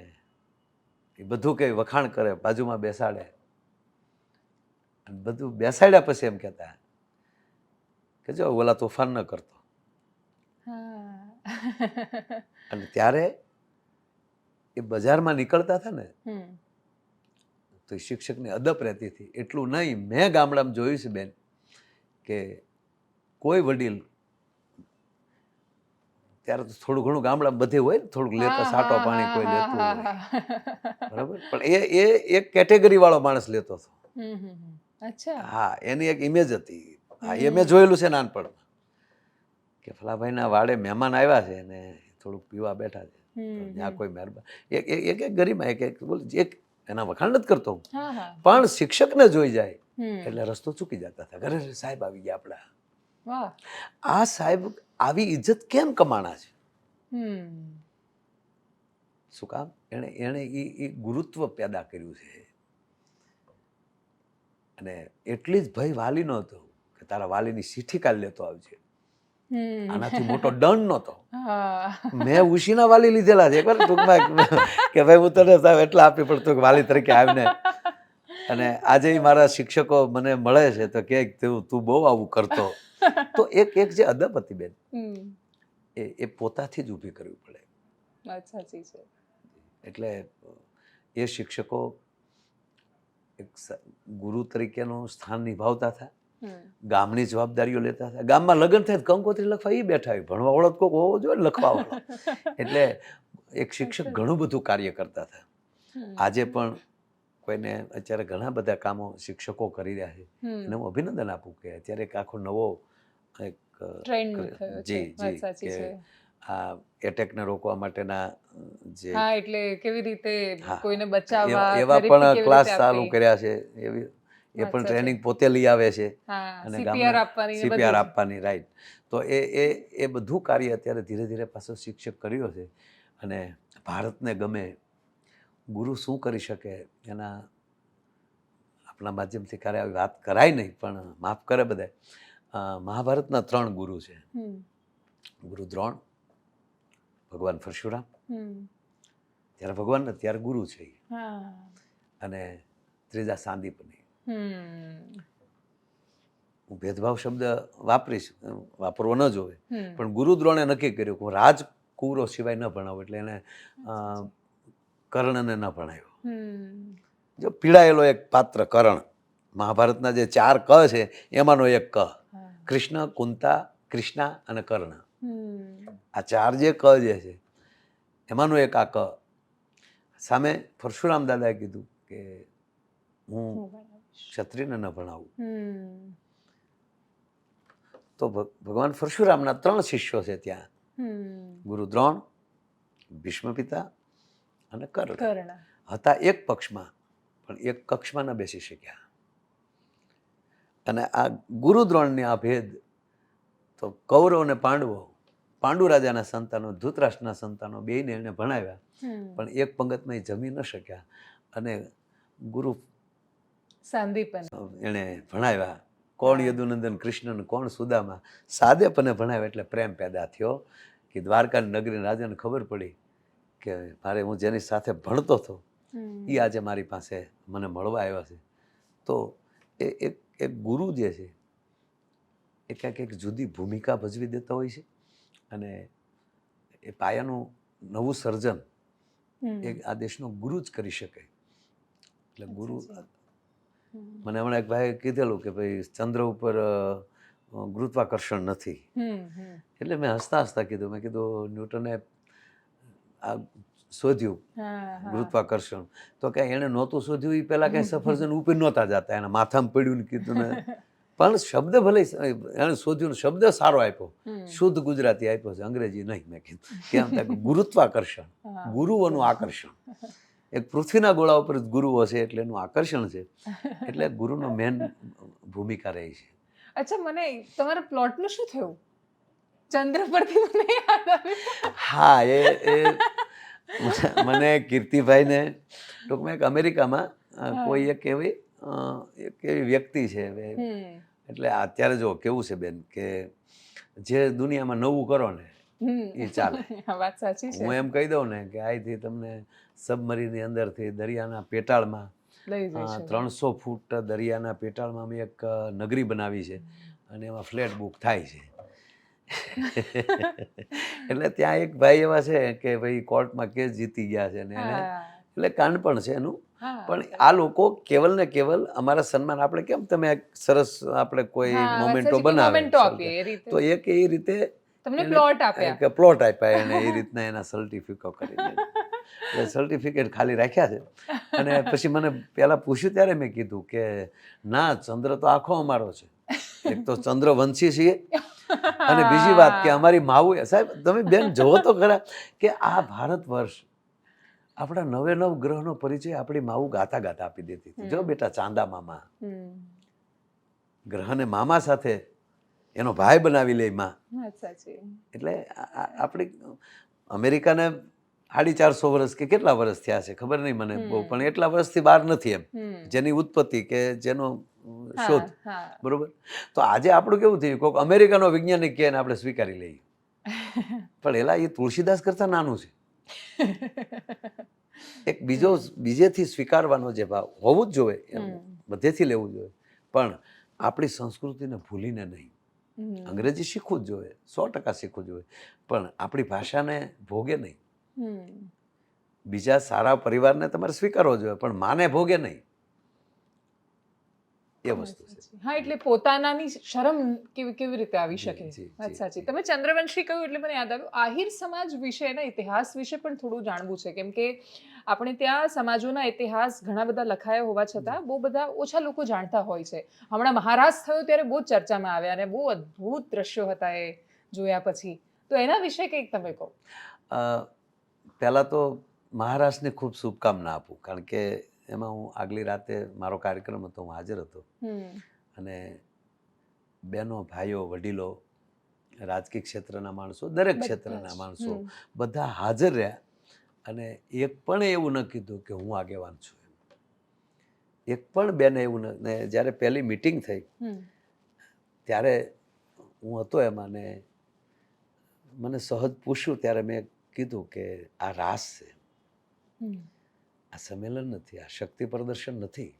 એ બધું કંઈ વખાણ કરે, બાજુમાં બેસાડે, અને બધું બેસાડ્યા પછી એમ કહેતા કે જો ઓલા તોફાન ન કરતો. હા. અને ત્યારે એ બજારમાં નીકળતા હતા ને હમ. તો એ શિક્ષકની અદપ રહેતી હતી. એટલું નહીં, મેં ગામડામાં જોયું છે બેન કે કોઈ વડીલ, ત્યારે તો થોડું ઘણું ગામડામાં બધે હોય ને, થોડુંક લેતા સાટો પાણી કોઈ લેતું હોય, બરાબર, પણ એ એક કેટેગરી વાળો માણસ લેતો હતો. હમ. હમ. અચ્છા. હા, એની એક ઇમેજ હતી. હા, એ મેં જોયેલું છે નાનપણમાં કે ફલાભાઈના વાડે મહેમાન આવ્યા છે ને થોડુંક પીવા બેઠા છે, તો ત્યાં કોઈ મહેરબાન એક એક ગરીમાં એક બોલ, એક એના વખાણ નથી કરતો હું, હા. હા. પણ શિક્ષકને જોઈ જાય હમ. એટલે રસ્તો ચૂકી જતા હતા. ઘરે સાહેબ આવી ગયા આપણા. વાહ. આ સાહેબ આવી ઇજ્જત કેમ કમાણા છે? હમ. શું કામ? એણે એ ગુરુત્વ પેદા કર્યું છે. અને એટલી જ ભય વાલી નહોતો કે તારા વાલીની ચિઠ્ઠી કાઢી લેતો આવજે. હમ. આનાથી મોટો દંડ નહોતો. હા. મેં ઉશીના વાલી લીધેલા છે એકવાર ટૂંકમાં, કે ભાઈ હું તને સાહેબ એટલા આપી પડતો કે વાલી તરીકે આવીને. અને આજે મારા શિક્ષકો મને મળે છે તો કે તું બહુ આવું કરતો. તો એક જે અદબ હતી બેન, હમ. એ પોતાથી જ ઊભી કરવી પડે. વાત સાચી છે. એટલે એ શિક્ષકો એક ગુરુ તરીકેનું સ્થાન નિભાવતા હતા. હમ. ગામની જવાબદારીઓ લેતા હતા. ગામમાં લગ્ન થાય કંકોત્રી લખવા એ બેઠા હોય, ભણવા વાળો કોઈક હોવો જોઈએ ને લખવા વાળો. એટલે એક શિક્ષક ઘણું બધું કાર્ય કરતા હતા. હમ. આજે પણ કોઈને અત્યારે ઘણા બધા કામો શિક્ષકો કરી રહ્યા છે, હમ. એને હું અભિનંદન આપું કે અત્યારે એક આખો નવો એક ટ્રેન્ડ થયો છે. વાત સાચી કે છે. આ એટેકને રોકવા માટેના જે, હા, એટલે કેવી રીતે હા, કોઈને બચાવવા, એવા થેરેપી પણ કેવી ક્લાસ રીતે ચાલુ આપવી. કર્યા છે. એવી એ વાત પણ સાચી. ટ્રેનિંગ પોતે લઈ આવે છે. હા, અને CPR આપવાની ને CPR બધું જ. આપવાની, રાઈટ. તો એ બધું કાર્ય અત્યારે ધીરે ધીરે પાછો શિક્ષક કર્યો છે. અને ભારતને ગમે, ગુરુ શું કરી શકે એના આપણા માધ્યમથી ક્યારે આવી વાત કરાય નહીં, પણ માફ કરે બધાય. મહાભારતના 3 ગુરુ છે. હમ. ગુરુ દ્રોણ, ભગવાન પરશુરામ, હમ. ત્યારે ભગવાન ને ત્યારે ગુરુ છે એ. હા. અને ત્રીજા સાંદીપની. હમ. હું ભેદભાવ શબ્દ વાપરીશ, વાપરવો ન જોવે, હમ. પણ ગુરુ દ્રોણે નક્કી કર્યું કે હું રાજકુરો સિવાય ન ભણાવું, એટલે એને કર્ણને ન ભણાવ્યો. હમ. જો પીડાયેલો એક પાત્ર કર્ણ, મહાભારતના જે 4 ક છે એમાંનો એક ક. હા. કૃષ્ણ, કુંતા, કૃષ્ણા અને કર્ણ, હમ. આ 4 જે ક જે છે એમાંનો એક આ ક. સામે પરશુરામ દાદાએ કીધું કે હું હું બનાવીશ. ક્ષત્રિયને ન ભણાવું. હમ. તો ભગવાન પરશુરામના 3 શિષ્યો છે ત્યાં, હમ. ગુરુ દ્રોણ, ભીષ્મ પિતા અને કર્ણ. કર્ણ. હતા એક પક્ષમાં, પણ એક કક્ષમાં ન બેસી શક્યા. અને આ ગુરુ દ્રોણની આ ભેદ તો કૌરવ અને પાંડવો, પાંડુ રાજાના સંતાનો, ધૃતરાષ્ટ્રના સંતાનો બેયને એને ભણાવ્યા, હમ. પણ એક પંગતમાં એ જમી ન શક્યા. અને ગુરુ સાંદીપન. એણે ભણાવ્યા. કોણ યદુનંદન કૃષ્ણને, કોણ સુદામા. સાદેપને ભણાવ્યા એટલે પ્રેમ પેદા થયો કે દ્વારકાની નગરી રાજાને ખબર પડી કે મારે હું જેની સાથે ભણતો હતો એ આજે મારી પાસે મને મળવા આવ્યા છે. તો એ એક ગુરુ જે છે એ ક્યાંક એક જુદી ભૂમિકા ભજવી દેતા હોય છે. અને એ પાયાનું નવું સર્જન એ આ દેશનો ગુરુ જ કરી શકે. એટલે ગુરુ, મને હમણાં એક ભાઈએ કીધેલું કે ભાઈ ચંદ્ર ઉપર ગુરુત્વાકર્ષણ નથી. એટલે મેં હસતા હસતા કીધું, મેં કીધું ન્યૂટને આ શોધ્યું હા, હા. ગુરુત્વાકર્ષણ, તો કે એણે નહોતું શોધ્યું એ પહેલાં કંઈ સફરજન ઉપર નહોતા જતા, એના માથામાં પડ્યું ને કીધું ને, પણ શબ્દ ભલે એણે શોધ્યું ને શબ્દ સારો આપ્યો, હમ. શુદ્ધ ગુજરાતી આપ્યો છે, અંગ્રેજી નહીં. મેં કીધું કેમ થાય કે ગુરુત્વાકર્ષણ, હા. ગુરુઓનું આકર્ષણ. એક પૃથ્વીના ગોળા ઉપર જ ગુરુઓ છે એટલે એનું આકર્ષણ છે, એટલે ગુરુનો મેન ભૂમિકા રહી છે. અચ્છા, મને તમારા પ્લોટનું શું થયું? ચંદ્ર પરથી મને યાદ આવ્યું. હા, મને કીર્તિભાઈને ટૂંકમાં એક અમેરિકામાં કોઈ એક એવી વ્યક્તિ છે એટલે અત્યારે જો કેવું છે બેન કે જે દુનિયામાં નવું કરો ને એ ચાલે. વાત સાચી છે. હું એમ કહી દઉં ને કે અહીંથી તમને સબમરીનની અંદરથી દરિયાના પેટાળમાં લઈ જઈશું. 300 ફૂટ દરિયાના પેટાળમાં અમે એક નગરી બનાવી છે અને એમાં ફ્લેટ બુક થાય છે. એટલે ત્યાં એક ભાઈ એવા છે કે ભાઈ કોર્ટમાં કેસ જીતી ગયા છે ને એને એટલે કાંડ પણ છે એનું. પણ આ લોકો કેવલ ને કેવલ અમારા સન્માન, આપણે કેમ તમે સરસ આપણે કોઈ મોમેન્ટો બનાવે તો એક એ રીતે તમને પ્લોટ આપ્યા, કે પ્લોટ આપ્યા એને એ રીતના એના સર્ટિફિકેટ કરીને એટલે સર્ટિફિકેટ ખાલી રાખ્યા છે. અને પછી મને પહેલાં પૂછ્યું ત્યારે મેં કીધું કે ના, ચંદ્ર તો આખો અમારો છે. એક તો ચંદ્રવંશી છીએ અને બીજી વાત કે અમારી માવું. સાહેબ તમે બેન જોવો તો ખરા કે આ ભારત વર્ષ આપણા 9 ગ્રહનો પરિચય આપણી માવું ગાતા ગાતા આપી દેતી હતી. જો બેટા, ચાંદા મામા ગ્રહને મામા સાથે એનો ભાઈ બનાવી લે માં. એટલે આપણી અમેરિકાને 450 વર્ષ કે કેટલા વર્ષ થયા છે ખબર નહીં મને બહુ, પણ એટલા વર્ષથી બહાર નથી એમ, જેની ઉત્પત્તિ કે જેનો શોધ. બરોબર. તો આજે આપણું કેવું થયું, કોઈક અમેરિકાનો વૈજ્ઞાનિક કહે ને આપણે સ્વીકારી લઈએ. પણ એલા એ તુલસીદાસ કરતા નાનું છે. એક બીજેથી સ્વીકારવાનો જે ભાવ હોવું જ જોઈએ, બધેથી લેવું જોઈએ, પણ આપણી સંસ્કૃતિને ભૂલીને નહીં. અંગ્રેજી શીખવું જ જોઈએ, 100% શીખવું જોઈએ, પણ આપણી ભાષાને ભોગે નહીં. બીજા સારા પરિવારને તમારે સ્વીકારવો જોઈએ, પણ માને ભોગે નહીં. એ વસ્તુ છે. હા, એટલે પોતાનાની શરમ કેવી રીતે આવી શકે. વાત સાચી. તમે ચંદ્રવંશી કહ્યું એટલે મને યાદ આવ્યું, આહિર સમાજ વિશેના ઇતિહાસ વિશે પણ થોડું જાણવું છે, કેમ કે આપણે ત્યાં સમાજોના ઇતિહાસ ઘણા બધા લખાયા હોવા છતાં બહુ બધા ઓછા લોકો જાણતા હોય છે. હમણાં મહારાષ્ટ્ર થયો ત્યારે બહુ ચર્ચામાં આવ્યા અને બહુ અદ્ભુત દ્રશ્યો હતા એ જોયા પછી. તો એના વિશે કંઈક તમે કહો. પહેલાં તો મહારાષ્ટ્રને ખૂબ શુભકામના આપું, કારણ કે એમાં હું આગલી રાતે મારો કાર્યક્રમ હતો, હું હાજર હતો અને બહેનો, ભાઈઓ, વડીલો, રાજકીય ક્ષેત્રના માણસો, દરેક ક્ષેત્રના માણસો બધા હાજર રહ્યા અને એક પણ એવું ન કીધું કે હું આગેવાન છું. એક પણ બેને એવું ન. જ્યારે પહેલી મિટિંગ થઈ ત્યારે હું હતો એમાં ને મને સહજ પૂછ્યું ત્યારે મેં કીધું કે આ રાસ છે, આ સંમેલન નથી, આ શક્તિ પ્રદર્શન નથી.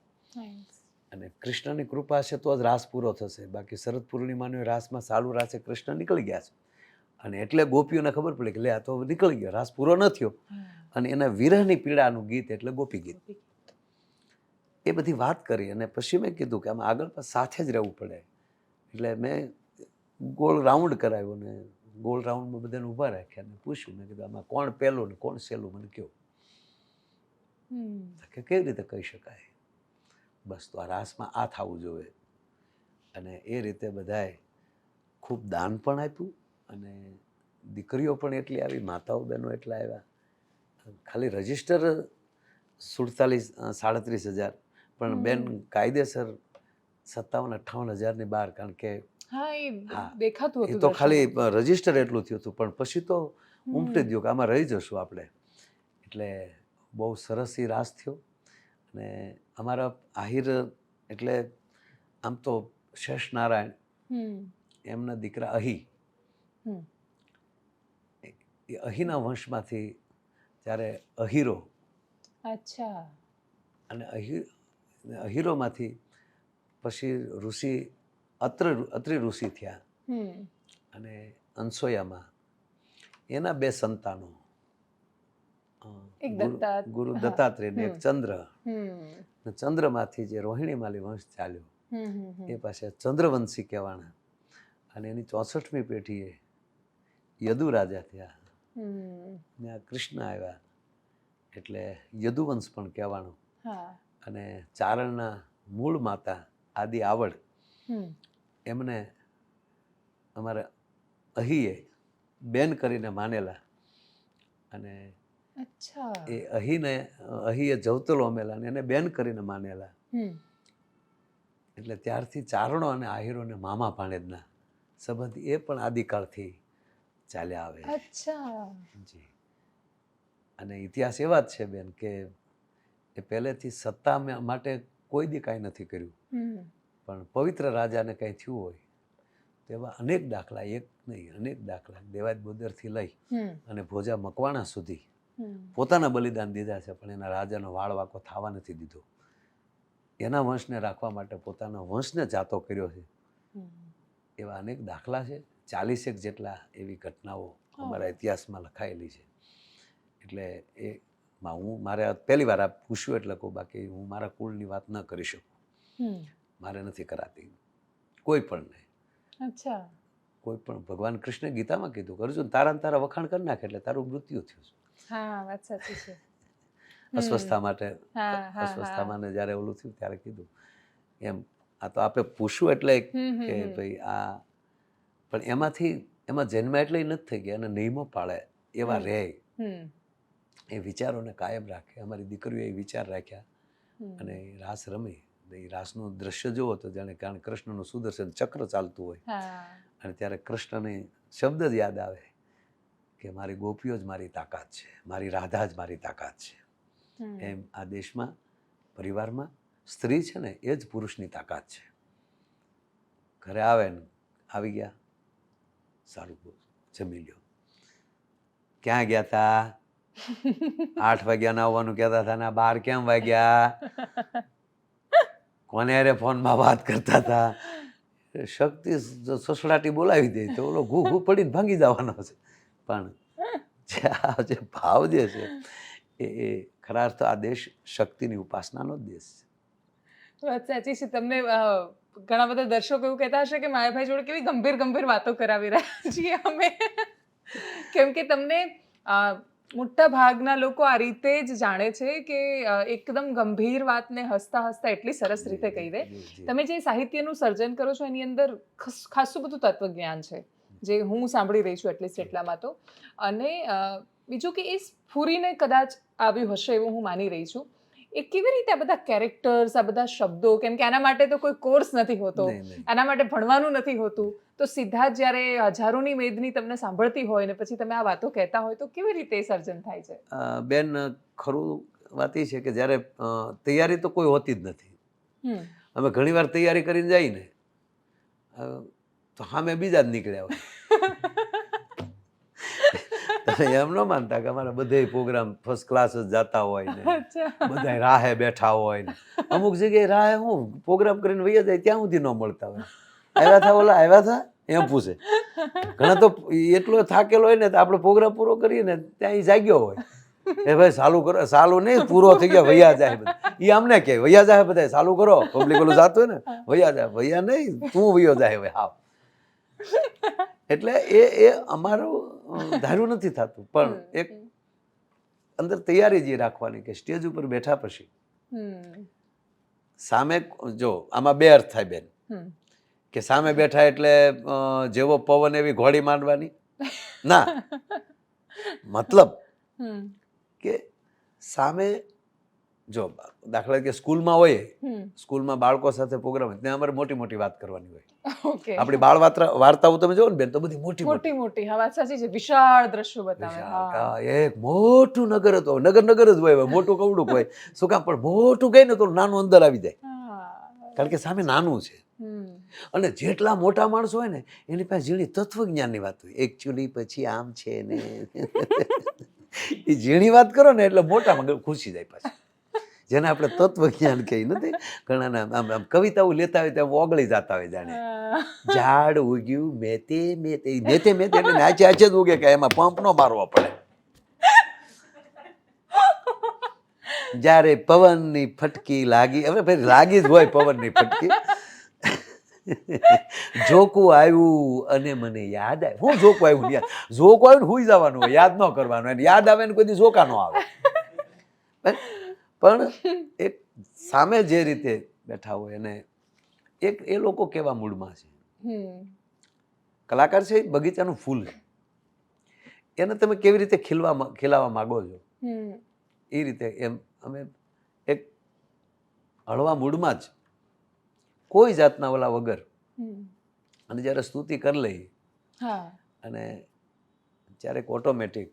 અને કૃષ્ણની કૃપા છે તો જ રાસ પૂરો થશે. બાકી શરદ પૂર્ણિમાનો રાસમાં સાલું રાસે કૃષ્ણ નીકળી ગયા છે અને એટલે ગોપીઓને ખબર પડી કે લે આ તો નીકળી ગયો, રાસ પૂરો ન થયો. અને એના વિરહની પીડાનું ગીત એટલે ગોપી ગીત. એ બધી વાત કરી અને પછી મેં કીધું કે આમાં આગળ પણ સાથે જ રહેવું પડે. એટલે મેં ગોળ રાઉન્ડ કરાવ્યો ને ગોળ રાઉન્ડમાં બધાને ઊભા રાખ્યા ને પૂછ્યું, મેં કીધું આમાં કોણ પહેલું ને કોણ સહેલું મને કહો. કે કેવી રીતે કહી શકાય, બસ તો આ રાસમાં આ થવું જોઈએ. અને એ રીતે બધાએ ખૂબ દાન પણ આપ્યું અને દીકરીઓ પણ એટલી આવી, માતાઓ બહેનો એટલા આવ્યા. ખાલી રજિસ્ટર 37,000 પણ બેન કાયદેસર 57,000-58,000ની બહાર, કારણ કે એ તો ખાલી રજિસ્ટર એટલું થયું હતું, પણ પછી તો ઉમટી ગયું કે આમાં રહી જશું આપણે. એટલે બહુ સરસ એ રાસ થયો. અને અમારા આહિર એટલે આમ તો શેષ નારાયણ, એમના દીકરા અહી, એ અહીના વંશમાંથી ત્યારે અહીરો, અને અહીરોમાંથી પછી ઋષિ અત્રિ ઋષિ થયા અને અંસોયામાં એના 2 સંતાનો, ગુરુ દત્તાત્રેય ને એક ચંદ્ર. ચંદ્રમાંથી જે રોહિણીમાલી વંશ ચાલ્યો એ પાસે ચંદ્રવંશી કહેવાના. અને એની 64મી પેઢીએ યદુ રાજા થયા ને આ કૃષ્ણ આવ્યા એટલે યદુવંશ પણ કહેવાનું. હા. અને ચારણના મૂળ માતા આદિ આવડ એમને અમારા અહીએ બેન કરીને માનેલા. અને અચ્છા. એ અહીએ જવતલો અમેલા અને એને બેન કરીને માનેલા. એટલે ત્યારથી ચારણો અને આહિરોને મામા ભાણેજના સંબંધ એ પણ આદિકાળથી ચાલ્યા આવે. અચ્છા. જી. અને ઇતિહાસ એવા જ છે બેન કે એ પહેલેથી સત્તા માટે કોઈ દી કાંઈ નથી કર્યું, પણ પવિત્ર રાજાને કંઈ થયું હોય તેવા અનેક દાખલા, એક નહીં અનેક દાખલા દેવાજ બોદરથી લઈ અને ભોજા મકવાણા સુધી પોતાના બલિદાન દીધા છે, પણ એના રાજાનો વાળ વાંકો થવા નથી દીધો. એના વંશને રાખવા માટે પોતાના વંશને જાતો કર્યો છે. એવા અનેક દાખલા છે. 40 જેટલા એવી ઘટનાઓ અમારા ઇતિહાસમાં લખાયેલી છે. એટલે એમાં હું મારે પહેલી વાર આ પૂછ્યું એટલે કહું, બાકી હું મારા કુળની વાત ન કરી શકું. મારે નથી કરાતી કોઈ પણ નહીં. અચ્છા. કોઈ પણ ભગવાન કૃષ્ણે ગીતામાં કીધું, અર્જુન તારા વખાણ કરી નાખે એટલે તારું મૃત્યુ થયું છે. હા, વાત સાચી છે. અસ્વસ્થતા માટે, અસ્વસ્થતામાં જ્યારે ઓલું થયું ત્યારે કીધું એમ. આ તો આપણે પૂછવું એટલે કે ભાઈ આ, પણ એમાં જન્મ એટલે નથી થઈ ગયા. અને નિયમો પાળે એવા રહે, એ વિચારોને કાયમ રાખે. અમારી દીકરીઓ એ વિચાર રાખ્યા અને રાસ રમી. એ રાસનું દ્રશ્ય જોવો તો જાણે કારણ કૃષ્ણનું સુદર્શન ચક્ર ચાલતું હોય અને ત્યારે કૃષ્ણને શબ્દ જ યાદ આવે કે મારી ગોપીઓ જ મારી તાકાત છે, મારી રાધા જ મારી તાકાત છે. એમ આ દેશમાં પરિવારમાં સ્ત્રી છે ને એ જ પુરુષની તાકાત છે. ઘરે આવે ને આવી ગયા, સારું જમી લ્યો, ક્યાં ગયા તા, 8 વાગ્યાના આવવાનું કહેતા હતા ને 12 કેમ વાગ્યા, કોને અરે ફોનમાં વાત કરતા હતા. શક્તિ સસડાટી બોલાવી દે તો ઓલો ઘૂ ઘૂ પડીને ભાંગી જવાનો છે. પણ જે ભાવ જે છે એ ખરા અર્થ આ દેશ શક્તિની ઉપાસનાનો જ દેશ છે. વાત સાચી છે. તમને ઘણા બધા દર્શકો એવું કહેતા હશે કે માયાભાઈ જોડે કેવી ગંભીર વાતો કરાવી રહ્યા છીએ અમે, કેમ કે તમને મોટા ભાગના લોકો આ રીતે જ જાણે છે કે એકદમ ગંભીર વાતને હસતા હસતા એટલી સરસ રીતે કહી દે. તમે જે સાહિત્યનું સર્જન કરો છો એની અંદર ખાસું બધું તત્વજ્ઞાન છે જે હું સાંભળી રહી છું એટલીસ્ટ એટલામાં તો. અને બીજું કે એ સ્ફૂરીને કદાચ આવ્યું હશે એવું હું માની રહી છું. એ કેવી રીતે આ બધા કેરેક્ટર્સ, આ બધા શબ્દો, કેમ કે આના માટે તો કોઈ કોર્સ નથી હોતો, આના માટે ભણવાનું નથી હોતું, તો સીધા જ જ્યારે હજારોની મેદની તમને સાંભળતી હોય ને પછી તમે આ વાતો કહેતા હોય તો કેવી રીતે એ સર્જન થાય છે? બેન ખરું વાત એ છે કે જ્યારે તૈયારી તો કોઈ હોતી જ નથી. અમે ઘણી વાર તૈયારી કરીને જઈએ ને તો સામે બીજા જ નીકળ્યા હોય. એમ ન માનતા કે અમારા બધે પ્રોગ્રામ ફર્સ્ટ ક્લાસ જ જતા હોય ને બધા રાહે બેઠા હોય ને અમુક જગ્યાએ રાહે હું પ્રોગ્રામ કરીને વૈયા જાય ત્યાં સુધી ન મળતા હોય. આવ્યા થા ઓલા આવ્યા થા એમ પૂછે. ઘણા તો એટલો થાકેલો હોય ને તો આપણે પ્રોગ્રામ પૂરો કરીએ ને ત્યાં એ જાગ્યો હોય, એ ભાઈ ચાલુ કરો, ચાલુ નહીં પૂરો થઈ ગયા વૈયા જાય બધા. એ અમને કહે વૈયા જાય બધા, ચાલુ કરો. પબ્લિક ઓલું જાતું હોય ને વૈયા જાય, વૈયા નહીં તું વૈયો જાય હવે હાવ. એટલે એ અમારું ધાર્યું નથી થતું, પણ એક અંદર તૈયારી જે રાખવાની કે સ્ટેજ ઉપર બેઠા પછી સામે જો આમાં બે અર્થ થાય બેન, કે સામે બેઠા એટલે જેવો પવન એવી ઘોડી માંડવાની ના, મતલબ કે સામે જો દાખલા કે સ્કૂલમાં હોય, સ્કૂલમાં બાળકો સાથે પ્રોગ્રામ ત્યાં અમારે મોટી મોટી વાત કરવાની હોય. આપણી બાળ વાર્તાઓ તમે જોવો ને બેન તો બધી મોટી મોટી વાત સાચી છે. વિશાળ દ્રશ્યો બતાવે. એક મોટું નગર હતું, નગર જ હોય, મોટું કવડું હોય. શું કામ? પણ મોટું ગઈ ને તો નાનું અંદર આવી જાય, કારણ કે સામે નાનું છે. અને જેટલા મોટા માણસો હોય ને એની પાસે ઝીણી તત્વજ્ઞાનની વાત હોય. એકચ્યુઅલી પછી આમ છે ને એ ઝીણી વાત કરો ને એટલે મોટામાં ખુશી જાય પાછી, જેને આપણે તત્વજ્ઞાન કહીએ નથી. ઘણા આમ કવિતાઓ લેતા હોય ત્યાં ઓગળી જતા હોય, જાણે ઝાડ ઉગ્યું મેતે મેતે એટલે નાચે આચે જ ઉગે, કે એમાં પંપ ન મારવો પડે. જ્યારે પવનની ફટકી લાગી, હવે ભાઈ લાગી જ હોય પવનની ફટકી. જોકું આવ્યું અને મને યાદ આવ્યું. હું જોકું આવ્યું યાદ, જોકું આવ્યું ને હુઈ જવાનું હોય, યાદ ન કરવાનું. યાદ આવે ને કોઈ દી જોકા ન આવે. પણ એક સામે જે રીતે બેઠા હોય અને એક એ લોકો કેવા મૂડમાં છે. કલાકાર છે એ બગીચાનું ફૂલ છે, એને તમે કેવી રીતે ખીલાવા માગો છો એ રીતે એમ અમે એક હળવા મૂડમાં જ કોઈ જાતના ઓલા વગર અને જ્યારે સ્તુતિ કરી લઈ અને ક્યારેક ઓટોમેટિક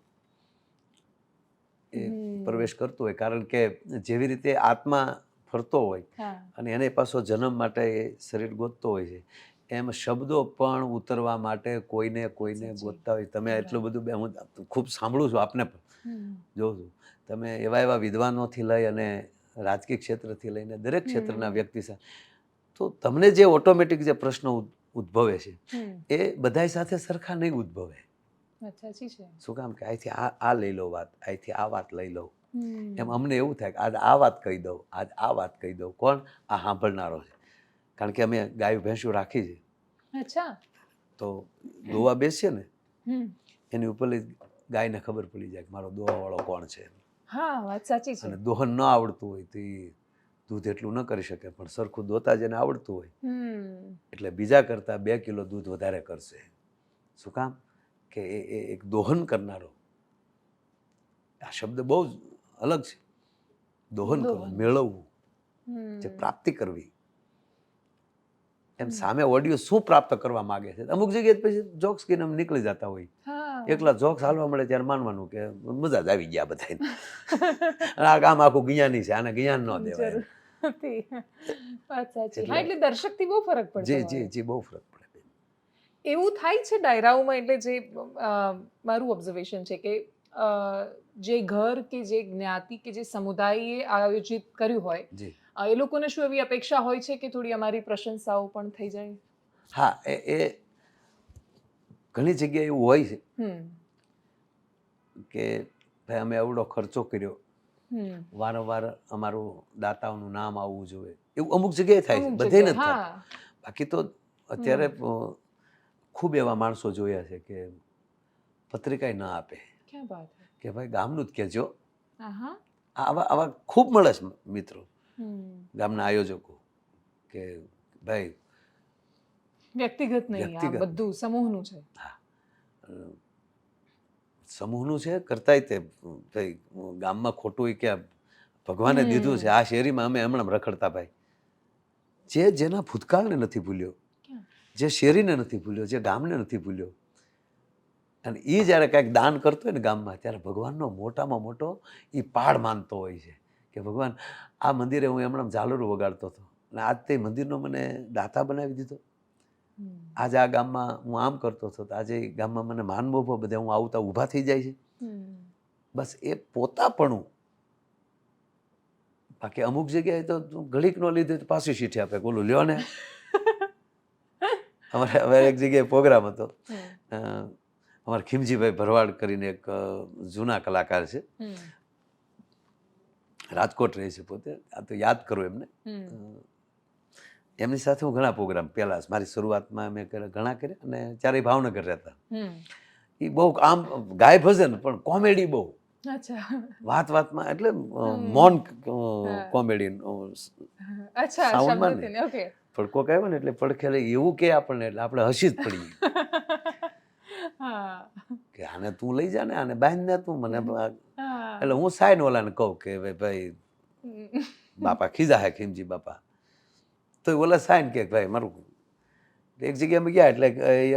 એ પ્રવેશ કરતો હોય, કારણ કે જેવી રીતે આત્મા ફરતો હોય અને એને પાછો જન્મ માટે એ શરીર ગોતતો હોય છે, એમ શબ્દો પણ ઉતરવા માટે કોઈને ગોતતા હોય. તમે એટલું બધું હું ખૂબ સાંભળું છું, આપને પણ જોઉં છું, તમે એવા વિદ્વાનોથી લઈ અને રાજકીય ક્ષેત્રથી લઈને દરેક ક્ષેત્રના વ્યક્તિ સાથે, તો તમને જે ઓટોમેટિક જે પ્રશ્નો ઉદ્ભવે છે એ બધાય સાથે સરખા નહીં ઉદ્ભવે. શું કામ કે અહીંથી આ લઈ લો વાત, અહીંથી આ વાત લઈ લો, એમ અમને એવું થાય કે આજ આ વાત કહી દઉં, આજ આ વાત કહી દઉં. કોણ? આ સાંભળનારો છે. કારણ કે અમે ગાયું ભેંસું રાખી છે, તો દોવા બેસીએ ને એની ઉપરથી ગાયને ખબર પડી જાય કે મારો દોવાવાળો કોણ છે. અને દોહન ન આવડતું હોય તો એ દૂધ એટલું ન કરી શકે, પણ સરખું દોતા જેને આવડતું હોય એટલે બીજા કરતાં 2 કિલો દૂધ વધારે કરશે. શું કામ કે એ એક દોહન કરનારો. આ શબ્દ બહુ જ અલગ છે. દોહન કરવું, મેળવવું, જે પ્રાપ્તિ કરવી. એમ સામે ઓડિયો શું પ્રાપ્ત કરવા માંગે છે. અમુક જગ્યાએ પછી જોક્સ કહીને અમે નીકળી જતા હોય, એકલા જોક્સ હાલવા મળે ત્યારે માનવાનું કે મજા જ આવી ગયા બધાને. આ કામ આખું જ્ઞાની છે, આને જ્ઞાન ન દેવાય. એટલે દર્શકથી બહુ ફરક પડે. જી બહુ ફરક પડે. એવું થાય છે ડાયરાઓમાં, એટલે જે મારું ઓબ્ઝર્વેશન છે કે જે ઘર કે જે જ્ઞાતિ કે જે સમુદાયે આયોજિત કર્યું હોય, એ લોકોને શું એવી અપેક્ષા હોય છે કે થોડી અમારી પ્રશંસાઓ પણ થઈ જાય? હા, એ ઘણી જગ્યાએ એવું હોય છે કે ભાઈ અમે એવડો ખર્ચો કર્યો, વારંવાર અમારું દાતાઓનું નામ આવવું જોઈએ, એવું અમુક જગ્યાએ થાય છે, બધે નથી થતું. બાકી તો અત્યારે ખૂબ એવા માણસો જોયા છે કે પત્રિકા ના આપે કે ભાઈ ગામનું જ કહેજો. આવા ખૂબ મળે છે મિત્રો, ગામના આયોજકો, કે ભાઈ વ્યક્તિગત નહીં, બધું સમૂહનું છે. હા, સમૂહનું છે કરતાંય તે ભાઈ ગામમાં ખોટું હોય કે ભગવાને દીધું છે. આ શેરીમાં અમે હમણાં રખડતા ભાઈ, જે જેના ભૂતકાળને નથી ભૂલ્યો, જે શેરીને નથી ભૂલ્યો, જે ગામને નથી ભૂલ્યો, અને એ જ્યારે કાંઈક દાન કરતો હોય ને ગામમાં, ત્યારે ભગવાનનો મોટામાં મોટો એ પાડ માનતો હોય છે કે ભગવાન, આ મંદિરે હું હમણાં ઝાલરું વગાડતો હતો અને આજ તે મંદિરનો મને દાતા બનાવી દીધો. આજે આ ગામમાં હું આમ કરતો હતો, આજે ગામમાં મને માનમોભો બધા હું આવતા ઊભા થઈ જાય છે. બસ એ પોતાપણું. બાકી અમુક જગ્યાએ તો ઘડીક નો લીધે પાછી શીઠી આપે, બોલું લ્યો ને. અમારે હવે એક જગ્યાએ પ્રોગ્રામ હતો, અમારા ખીમજીભાઈ ભરવાડ કરીને એક જૂના કલાકાર છે, રાજકોટ રહે છે પોતે, આ તો યાદ કરું એમને. એમની સાથે હું ઘણા પ્રોગ્રામ પહેલા મારી શરૂઆતમાં મેં ઘણા કર્યા, અને ત્યારે ભાવનગર રહેતા. એ બહુ આમ ગાય ભજન પણ કોમેડી બહુ, વાત વાતમાં, એટલે મૌન કોમેડી સાઉન્ડમાં નહીં, પડકો કહેવાય ને એટલે પડખે લઈ એવું કે આપણને, એટલે આપણે હસી જ પડીએ કે આને તું લઈ જા ને, આને બાંધ ને તું મને. એટલે હું સાઈન ઓલાને કહું કે ભાઈ બાપા ખીજા હે, ખીમજી બાપા. તો ઓલા સાઈન કે ભાઈ મારું. એક જગ્યાએ ગયા એટલે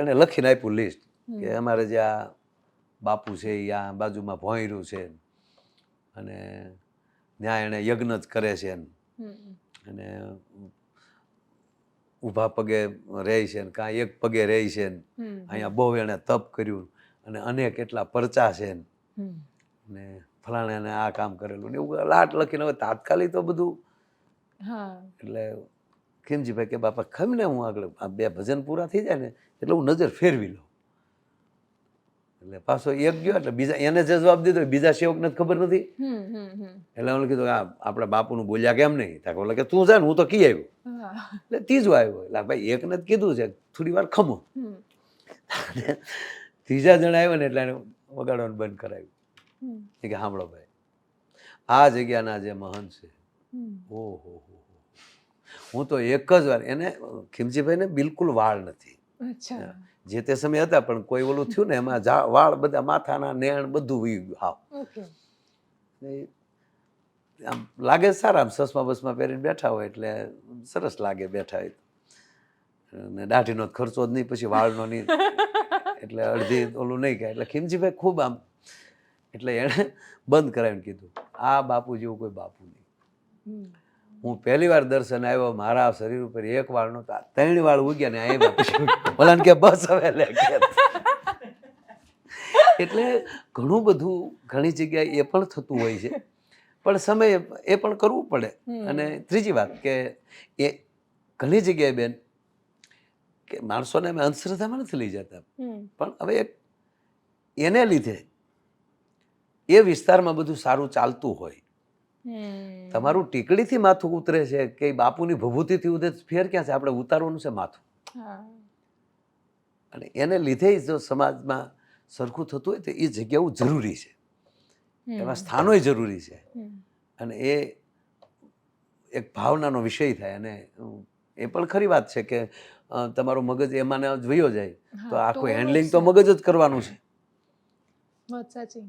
એને લખીને આપ્યું લિસ્ટ કે અમારે જે આ બાપુ છે એ આ બાજુમાં ભોંયરું છે, અને ત્યાં એને યજ્ઞ જ કરે છે, અને ઊભા પગે રહે છે ને કાંઈ એક પગે રહે છે, અહીંયા બહુ એણે તપ કર્યું, અને અનેક એટલા પરચા છે, ને ફલાણાને આ કામ કરેલું ને એવું લાટ લખીને. હવે તાત્કાલિક તો બધું, એટલે ખીમજીભાઈ કે બાપા ખમ ને, હું આગળ આ 2 ભજન પૂરા થઈ જાય ને એટલે હું નજર ફેરવી લઉં. એટલે પાછો એક ગયો એટલે બીજા એને જે જવાબ દીધો બીજા સેવકને ખબર નથી. એટલે ઓલે કીધું આ આપણા બાપુનું બોલ્યા કેમ નહીં? ઓલે કે તું જાય ને હું તો કી આવ્યો. એટલે ત્રીજો આવ્યો, એટલે ભાઈ એકને જ કીધું છે થોડી વાર ખમો. ત્રીજા જણા આવ્યો ને એટલે એને વગાડવાનું બંધ કરાવ્યું. કે સાંભળો ભાઈ, આ જગ્યાના જે મહંત છે, ઓહો હું તો એક જ વાર એને, ખીમજીભાઈને બિલકુલ વાળ નથી. અચ્છા. જે તે સમય હતા પણ કોઈ ઓલું થયું ને એમાં વાળ બધા માથાના નેણ બધું વહી ગયું હાવ. ઓકે. આમ લાગે સારા, આમ સસમા બસમાં પહેરીને બેઠા હોય એટલે સરસ લાગે બેઠા હોય. અને દાઢીનો ખર્ચો જ નહીં, પછી વાળનો નહીં, એટલે અડધી ઓલું નહીં કહે. એટલે ખીમજીભાઈ ખૂબ આમ, એટલે એણે બંધ કરાવીને કીધું આ બાપુ જેવું કોઈ બાપુ નહીં. હું પહેલી વાર દર્શન આવ્યો, મારા શરીર ઉપર એક વાળ નહોતા, 3 વાળ ઉગ્યા ને આવ્યા પછી ઓલાને કે બસ હવે લે કે. એટલે ઘણું બધું ઘણી જગ્યાએ એ પણ થતું હોય છે, પણ સમય એ પણ કરવું પડે. અને ત્રીજી વાત કે એ ઘણી જગ્યાએ બેન કે માણસોને અમે અંધશ્રદ્ધામાં નથી લઈ જતા, પણ હવે એને લીધે એ વિસ્તારમાં બધું સારું ચાલતું હોય. તમારું ટીકડીથી માથું ઉતરે છે કે બાપુની ભભૂતિથી ઉતરે, ફેર ક્યાં છે? આપણે ઉતારવાનું છે માથું. અને એને લીધે જો સમાજમાં સરખું થતું હોય તો એ જગ્યાઓ જરૂરી છે, એવા સ્થાનો જરૂરી છે. અને એ એક ભાવનાનો વિષય થાય. અને એ પણ ખરી વાત છે કે તમારું મગજ એમાં જ વયો જાય તો આખું હેન્ડલિંગ તો મગજ જ કરવાનું છે.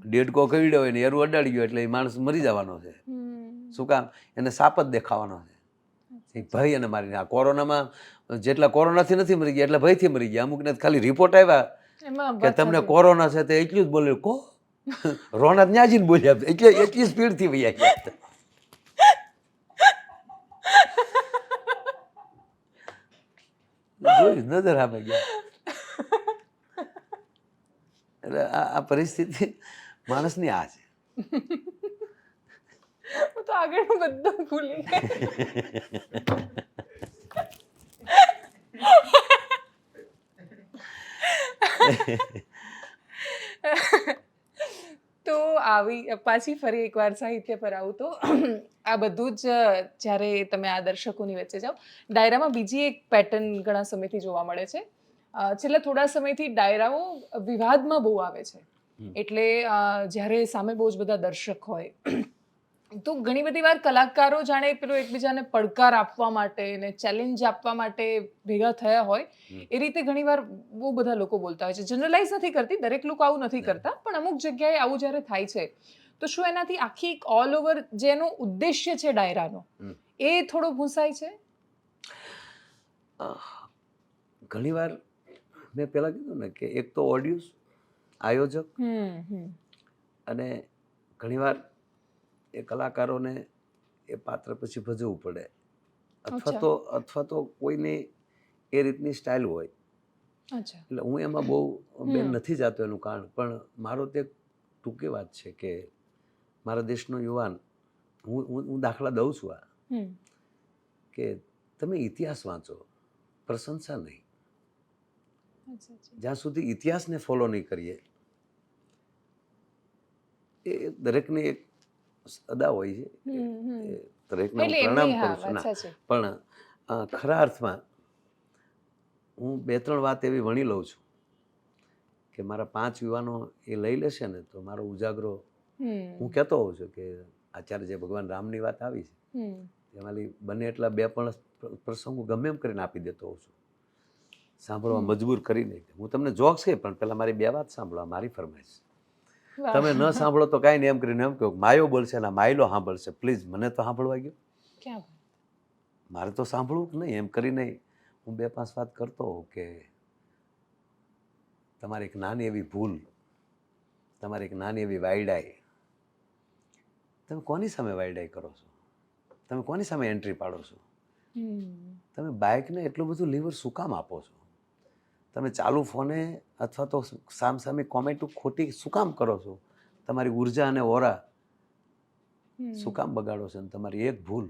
ડેડકો કઈડ્યો હોય ને એરું અડાડી ગયો એટલે એ માણસ મરી જવાનો છે. શું કામ? એને સાપ જ દેખાવાનો છે. એ ભય એને મારીને. આ કોરોનામાં જેટલા કોરોનાથી નથી મરી ગયા એટલા ભયથી મરી ગયા. અમુકને ખાલી રિપોર્ટ આવ્યા કે તમને કોરોના છે તે એટલું જ બોલ્યું કો રોના ત્યાં જઈને બોલ્યા, એટલે એટલી સ્પીડથી વૈયા ગયા. જોયું, નજર સામે ગયા. એટલે આ પરિસ્થિતિ માણસની આ છે. હું તો આગળનું બધું ભૂલી ગઈ. તો આવી પાછી ફરી એકવાર સાહિત્ય પર આવું તો આ બધું જ જ્યારે તમે આ દર્શકોની વચ્ચે જાઓ, ડાયરામાં બીજી એક પેટર્ન ઘણા સમયથી જોવા મળે છે. છેલ્લા થોડા સમયથી ડાયરાઓ વિવાદમાં બહુ આવે છે. એટલે જ્યારે સામે બહુ જ બધા દર્શક હોય તો ઘણી બધી વાર કલાકારો જાણે પેલો એકબીજાને પડકાર આપવા માટે ને ચેલેન્જ આપવા માટે ભેગા થયા હોય એ રીતે ઘણી વાર બહુ બધા લોકો બોલતા હોય છે. જનરલાઇઝ નથી કરતી, દરેક લોકો આવું નથી કરતા, પણ અમુક જગ્યાએ આવું જ્યારે થાય છે તો શું એનાથી આખી એક ઓલ ઓવર જેનો ઉદ્દેશ્ય છે ડાયરાનો એ થોડો ભૂંસાય છે? ઘણી વાર મેં પહેલાં કીધું ને કે એક તો ઓડિયન્સ, આયોજક, અને ઘણીવાર એ કલાકારોને એ પાત્ર પછી ભજવવું પડે, અથવા તો કોઈની એ રીતની સ્ટાઇલ હોય. એટલે હું એમાં બહુ બેન નથી જાતો એનું કારણ, પણ મારો તે ટૂંકી વાત છે કે મારા દેશનો યુવાન, હું દાખલા દઉં છું આ કે તમે ઇતિહાસ વાંચો, પ્રશંસા નહીં. જ્યાં સુધી ઇતિહાસને ફોલો નહીં કરીએ, એ દરેકની એક અદા હોય છે, દરેકને હું પ્રણામ કરું છું ના, પણ ખરા અર્થમાં હું 2-3 વાત એવી વણી લઉં છું કે મારા 5 યુવાનો એ લઈ લેશે ને તો મારો ઉજાગરો, હું કહેતો હોઉં છું કે આચાર્ય જે ભગવાન રામની વાત આવી છે એમાંથી બને એટલા 2 પણ પ્રસંગો ગમે એમ કરીને આપી દેતો હોઉં છું, સાંભળવા મજબૂર કરીને. હું તમને જોક્સ કહે પણ પહેલાં મારી 2 વાત સાંભળવા, મારી ફરમાઈશ. તમે ન સાંભળો તો કાંઈ નહીં એમ કરીને એમ કહો માયો બોલશે ને માયલો સાંભળશે, પ્લીઝ મને તો સાંભળવા ગયો, મારે તો સાંભળવું કે નહીં, એમ કરીને હું 2-5 વાત કરતો હોઉં કે તમારી એક નાની એવી ભૂલ, તમારી એક નાની એવી વાયડાઈ, તમે કોની સામે વાયડાઈ કરો છો? તમે કોની સામે એન્ટ્રી પાડો છો? તમે બાઇકને એટલું બધું લીવર શું કામ આપો છો? તમે ચાલુ ફોને અથવા તો સામસામે કોમેન્ટ ખોટી શું કામ કરો છો? તમારી ઉર્જા અને ઓરા શું કામ બગાડો છો? અને તમારી એક ભૂલ,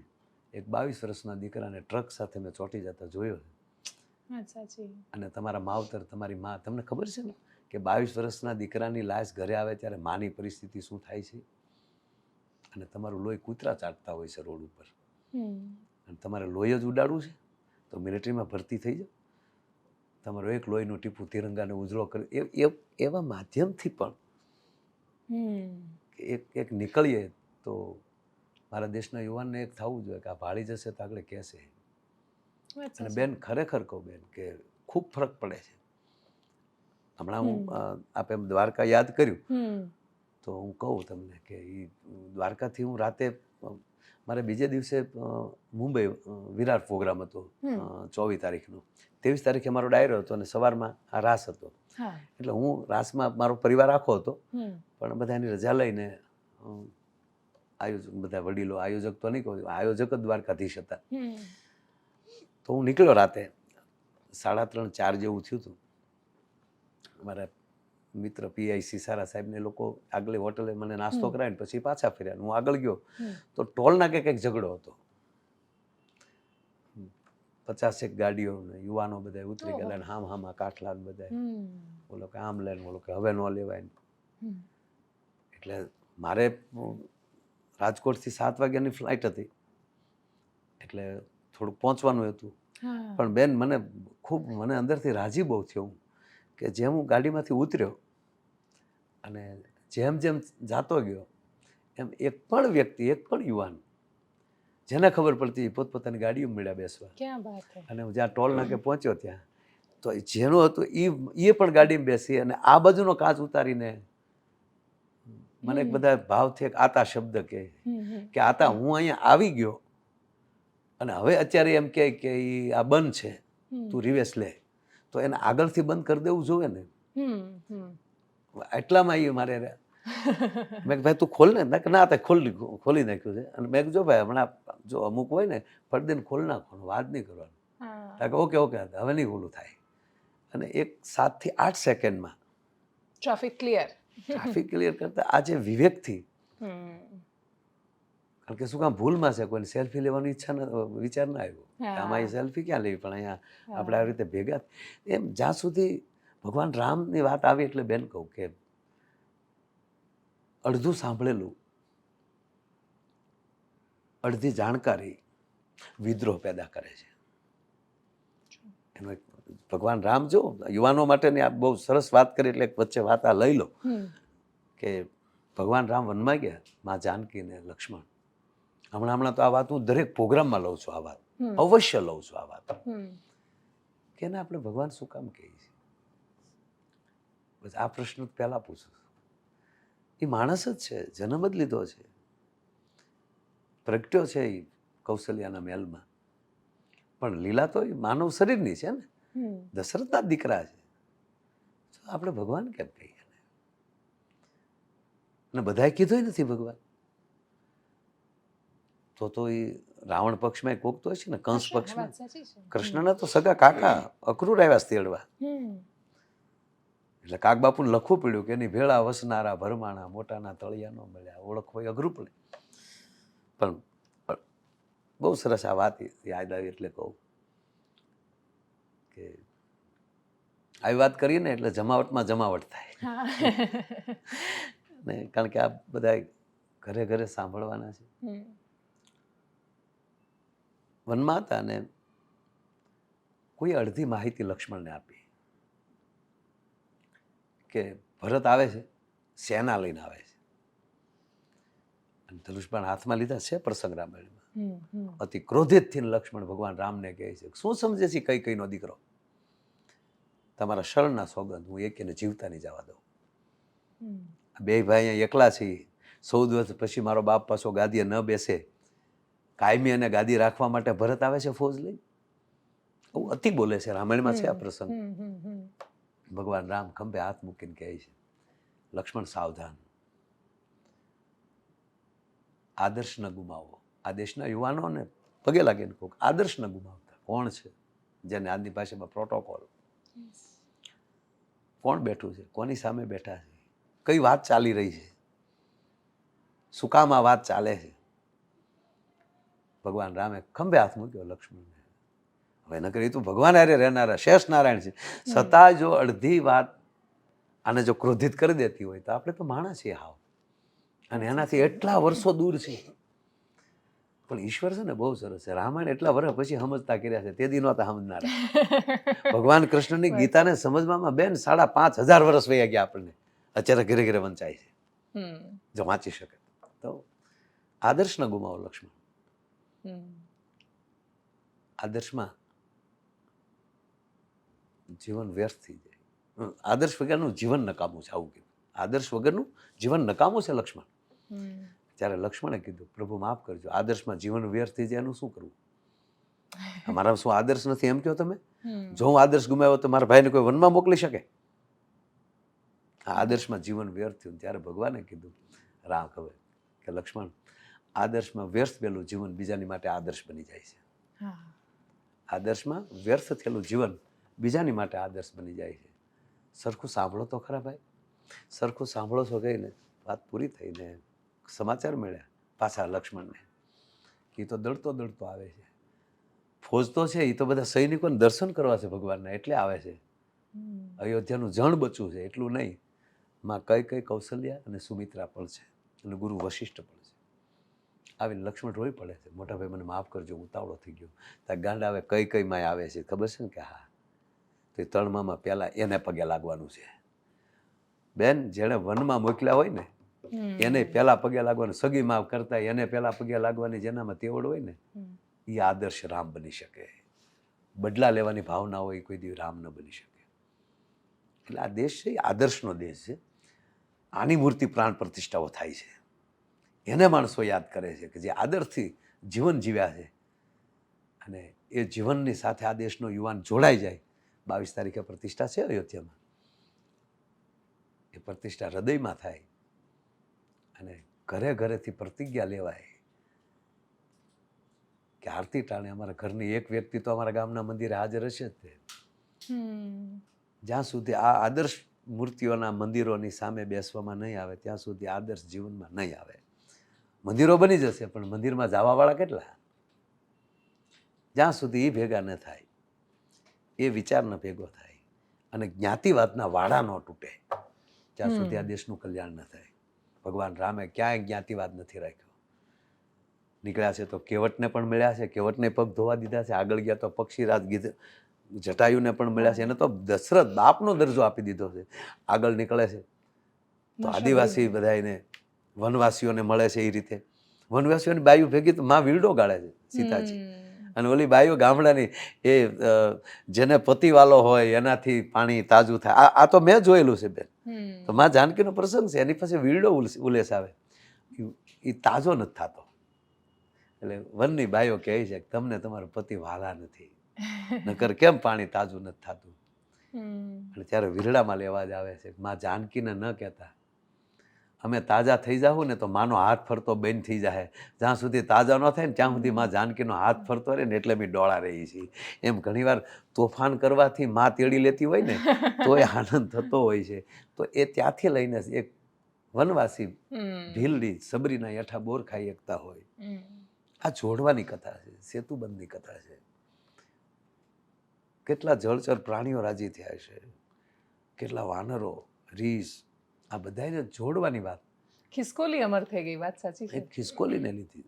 એક 22 વર્ષના દીકરાને ટ્રક સાથે મેં ચોંટી જતા જોયો છે. અને તમારા માવતર, તમારી મા, તમને ખબર છે ને કે 22 વર્ષના દીકરાની લાશ ઘરે આવે ત્યારે માની પરિસ્થિતિ શું થાય છે? અને તમારું લોહી કૂતરા ચાટતા હોય છે રોડ ઉપર, અને તમારે લોહી જ ઉડાડવું છે તો મિલિટરીમાં ભરતી થઈ જાઓ. તમારું એક લોહીનું ટીપું તિરંગાને ઉજળો કરે એવા માધ્યમથી પણ એક નીકળીએ તો મારા દેશના યુવાનને એક થવું જોઈએ કે આ ભાળી જશે તો આગળ કહેશે. વાત અને સાચી. બેન ખરેખર કહું બેન કે ખૂબ ફરક પડે છે. હમણાં હું આપે એમ દ્વારકા યાદ કર્યું તો હું કહું તમને કે એ દ્વારકાથી હું રાતે મારે બીજે દિવસે મુંબઈ વિરાટ પ્રોગ્રામ હતો 24 તારીખનો. 23 તારીખે મારો ડાયરો હતો અને સવારમાં આ રાસ હતો. હા. એટલે હું રાસમાં મારો પરિવાર આખો હતો, પણ બધાની રજા લઈને આયોજક બધા વડીલો, આયોજક તો નહીં કહું, આયોજક જ દ્વારકાધીશ હતા. તો હું નીકળ્યો રાતે 3:30 4 જેવું થયું હતું. મારા મિત્ર પીઆઈસી સારા સાહેબને લોકો આગળ હોટલે મને નાસ્તો કરાવીને પછી પાછા ફર્યા. હું આગળ ગયો તો ટોલના કંઈક ઝઘડો હતો. 50 ગાડીઓ ને યુવાનો બધા ઉતરી ગયેલા ને હામાં કાઠલા ને બધા, બોલો કે આમ લે, બોલો કે હવે ન લેવાય. એટલે મારે રાજકોટથી 7 વાગ્યાની ફ્લાઇટ હતી, એટલે થોડુંક પહોંચવાનું હતું. પણ બેન મને અંદરથી રાજી બહુ થયો હું કે જેમ હું ગાડીમાંથી ઉતર્યો અને જેમ જેમ જાતો ગયો એમ એક પણ વ્યક્તિ, એક પણ યુવાન જેને ખબર પડતી પોતપોતાની ગાડીઓ મળ્યા બેસવા. ક્યાં વાત છે. અને હું જ્યાં ટોલ નાકે પહોંચ્યો ત્યાં તો જેનો હતો એ પણ ગાડીમાં બેસી અને આ બાજુનો કાચ ઉતારીને મને બધા ભાવથી એક આતા શબ્દ કે આતા હું અહીંયા આવી ગયો અને હવે અત્યારે એમ કહે કે આ બંધ છે, તું રિવેસ લે, તો એને આગળથી બંધ કરી દેવું જોઈએ ને. એટલામાં એ મારે મેં ભાઈ તું ખોલ ને, ના તે ખોલી નાખ્યું છે. અને મેં જો ભાઈ હમણાં જો અમુક હોય ને પડદેને ખોલ નાખવાનું, વાત નહીં કરવાનું. ઓકે ઓકે હવે નહીં ખોલું થાય. અને એક 7 થી 8 સેકન્ડમાં ટ્રાફિક ક્લિયર કરતા આજે વિવેકથી, કારણ કે શું કામ ભૂલમાં છે, કોઈને સેલ્ફી લેવાની વિચાર ના આવ્યો. આમાં એ સેલ્ફી ક્યાં લેવી, પણ અહીંયા આપણે આવી રીતે ભેગા એમ જ્યાં સુધી ભગવાન રામની વાત આવી એટલે બેન કહું કે અડધું સાંભળેલું, અડધી જાણકારી વિદ્રોહ પેદા કરે છે. એનો ભગવાન રામ જો યુવાનો માટેની આ બહુ સરસ વાત કરી એટલે વચ્ચે વાત આ લઈ લો કે ભગવાન રામ વનમાં ગયા, મા જાનકી ને લક્ષ્મણ. હમણાં તો આ વાત હું દરેક પ્રોગ્રામમાં લઉં છું, આ વાત અવશ્ય લઉં છું આ વાત કે એને આપણે ભગવાન શું કામ કહીએ છીએ. બસ આ પ્રશ્ન પહેલા પૂછું. એ માણસ જ છે, જન્મ જ લીધો છે, પ્રગટ્યો છે એ કૌશલ્યાના મહેલમાં, પણ લીલા તો એ માનવ શરીરની છે ને, દશરથના દીકરા છે. આપણે ભગવાન કેમ કહીએ? અને બધાએ કીધું નથી ભગવાન. તો એ રાવણ પક્ષમાં કોક તો છે ને, કંસ પક્ષમાં. કૃષ્ણના તો સગા કાકા અક્રૂર આવ્યા તેડવા. એટલે કાગબાપુને લખવું પડ્યું કે એની ભેળા વસનારા ભરમાણા, મોટાના તળિયા ન મળ્યા, ઓળખવું અઘરું પડે. પણ બહુ સરસ આ વાત યાદ આવી એટલે કહું કે આવી વાત કરીએ ને એટલે જમાવટમાં જમાવટ થાય. ને કારણ કે આ બધા ઘરે ઘરે સાંભળવાના છે. વનમાં હતા ને કોઈ અડધી માહિતી લક્ષ્મણને આપી કે ભરત આવે છે, સેના લઈને આવે છે, અને ધનુષબાણ હાથમાં લીધા છે પ્રસંગ રામાયણમાં. અતિ ક્રોધિત થઈને લક્ષ્મણ ભગવાન રામને કહે છે, શું સમજે છે કઈ કઈનો દીકરો, તમારા શરણના સોગંદ, હું એકેને જીવતા નહીં જવા દઉં. બે ભાઈ અહીંયા એકલા છીએ, 14 વર્ષ પછી મારો બાપ પાછો ગાદીએ ન બેસે, કાયમી અને ગાદી રાખવા માટે ભરત આવે છે ફોજ લઈ. બહુ અતિ બોલે છે, રામાયણમાં છે આ પ્રસંગ. ભગવાન રામ ખંભે હાથ મૂકીને કહે છે, લક્ષ્મણ સાવધાન, આદર્શ ન ગુમાવો. આ દેશના યુવાનોને પગે લાગીને કહું, આદર્શ ન ગુમાવતા. કોણ છે જેને આજની ભાષામાં પ્રોટોકોલ, કોણ બેઠું છે, કોની સામે બેઠા છે, કઈ વાત ચાલી રહી છે, શું કામ આ વાત ચાલે છે. ભગવાન રામે ખંભે હાથ મૂક્યો લક્ષ્મણને. હવે ન કરી તું ભગવાન હારે રહેનારા શેષ નારાયણ છે, છતાં જો અડધી વાત આને જો ક્રોધિત કરી દેતી હોય તો આપણે તો માણસ છીએ હાવ, અને એનાથી એટલા વર્ષો દૂર છે. પણ ઈશ્વર છે ને બહુ સરસ છે. રામાયણ એટલા વર્ષ પછી સમજતા કર્યા છે, તે દી નહોતા સમજનારા. ભગવાન કૃષ્ણની ગીતાને સમજવામાં બેન 5,500 વર્ષ વયા ગયા આપણને, અત્યારે ઘરે ઘરે વંચાય છે જો વાંચી શકે તો. આદર્શ ન ગુમાવો લક્ષ્મણ. હમ. આદર્શમાં જીવન વ્યર્થ થઈ જાય. આદર્શ વગરનું જીવન નકામું છે, આવું કીધું. આદર્શ વગરનું જીવન નકામું છે લક્ષ્મણ. હમ. ત્યારે લક્ષ્મણે કીધું, પ્રભુ માફ કરજો, આદર્શમાં જીવન વ્યર્થ થઈ જાય એનું શું કરવું? મારા શું આદર્શ નથી એમ કહો તમે? હમ. જો હું આદર્શ ગુમાવ્યો તો મારા ભાઈને કોઈ વનમાં મોકલી શકે? આ આદર્શમાં જીવન વ્યર્થ થયું. ત્યારે ભગવાને કીધું, રામ કહે કે લક્ષ્મણ, આદર્શમાં વ્યર્થ થયેલું જીવન બીજાની માટે આદર્શ બની જાય છે. હા. આદર્શમાં વ્યર્થ થયેલું જીવન બીજાની માટે આદર્શ બની જાય છે. સરખું સાંભળો તો ખરા ભાઈ, સરખું સાંભળો છો કહીને વાત પૂરી થઈને સમાચાર મળ્યા પાછા લક્ષ્મણને કે એ તો દડતો દડતો આવે છે. ફોજ તો છે, એ તો બધા સૈનિકોને દર્શન કરવા છે ભગવાનના, એટલે આવે છે. અયોધ્યાનું જણ બચવું છે એટલું નહીં, માં કઈ કૌશલ્યા અને સુમિત્રા પણ છે, અને ગુરુ વશિષ્ઠ પણ છે. આવીને લક્ષ્મણ રોઈ પડે છે, મોટા ભાઈ મને માફ કરજો, ઉતાવળો થઈ ગયો. ત્યાં ગાંડા આવે કઈ માં આવે છે ખબર છે ને કે હા, તો એ તળમામાં પહેલાં એને પગે લાગવાનું છે. બેન, જેણે વનમાં મોકલ્યા હોય ને એને પહેલાં પગે લાગવાનું, સગી માં કરતા એને પહેલાં પગે લાગવાની જેનામાં તેવડ હોય ને એ આદર્શ રામ બની શકે. બદલા લેવાની ભાવના હોય કોઈ દી રામ ન બની શકે. એટલે આ દેશ છે એ આદર્શનો દેશ છે. આની મૂર્તિ પ્રાણ પ્રતિષ્ઠાઓ થાય છે, એને માણસો યાદ કરે છે કે જે આદર્શથી જીવન જીવ્યા છે, અને એ જીવનની સાથે આ દેશનો યુવાન જોડાઈ જાય. 22 તારીખે પ્રતિષ્ઠા છે અયોધ્યામાં, એ પ્રતિષ્ઠા હૃદયમાં થાય અને ઘરે ઘરેથી પ્રતિજ્ઞા લેવાય કે આરતી ટાણે અમારા ઘરની એક વ્યક્તિ તો અમારા ગામના મંદિરે હાજર હશે જ તે. જ્યાં સુધી આ આદર્શ મૂર્તિઓના મંદિરોની સામે બેસવામાં નહીં આવે ત્યાં સુધી આદર્શ જીવનમાં નહીં આવે. મંદિરો બની જશે પણ મંદિરમાં જવાવાળા કેટલા? જ્યાં સુધી એ ભેગા ન થાય, એ વિચાર ન ભેગો થાય અને જ્ઞાતિવાદના વાડા ન તૂટે ત્યાં સુધી આ દેશનું કલ્યાણ ન થાય. ભગવાન રામે ક્યાંય જ્ઞાતિવાદ નથી રાખ્યો. નીકળ્યા છે તો કેવટને પણ મળ્યા છે, કેવટને પગ ધોવા દીધા છે. આગળ ગયા તો પક્ષીરાજ જટાયુને પણ મળ્યા છે. એને તો દશરથ બાપનો દરજ્જો આપી દીધો છે. આગળ નીકળે છે તો આદિવાસી બધાને વનવાસીઓને મળે છે. એ રીતે વનવાસીઓની બાયુ ભેગી તો માં વીરડો ગાળે છે સીતાજી, અને ઓલી બાયુ ગામડાની એ જેને પતિવાલો હોય એનાથી પાણી તાજું થાય. આ તો મેં જોયેલું છે બેન. તો માં જાનકીનો પ્રસંગ છે, એની પાસે વીરડો ઉલેસ આવે, એ તાજો નથી થતો. એટલે વનની બાઈઓ કહે છે કે તમને તમારો પતિ વાલા નથી, નકર કેમ પાણી તાજું નથી થતું. એટલે ત્યારે વીરડામાં લેવા જ આવે છે. માં જાનકીને ન કહેતા અમે તાજા થઈ જાવું ને તો માનો હાથ ફરતો બંધ થઈ જાય. જ્યાં સુધી તાજા ન થાય ને ત્યાં સુધી માં જાનકીનો હાથ ફરતો રહે ને એટલે અમે ડોળા રહી છીએ. એમ ઘણીવાર તોફાન કરવાથી માં તેડી લેતી હોય ને તો એ આનંદ થતો હોય છે. તો એ ત્યાંથી લઈને એક વનવાસી ભીલડી સબરીના હેઠા બોર ખાઈ એકતા હોય. આ જોડવાની કથા છે, સેતુબંધની કથા છે. કેટલા જળચર પ્રાણીઓ રાજી થયા છે, કેટલા વાનરો, રીસ, આ બધાને જોડવાની વાત. ખિસકોલી અમર થઈ ગઈ, વાત સાચી છે. એક ખિસકોલીને લીધી.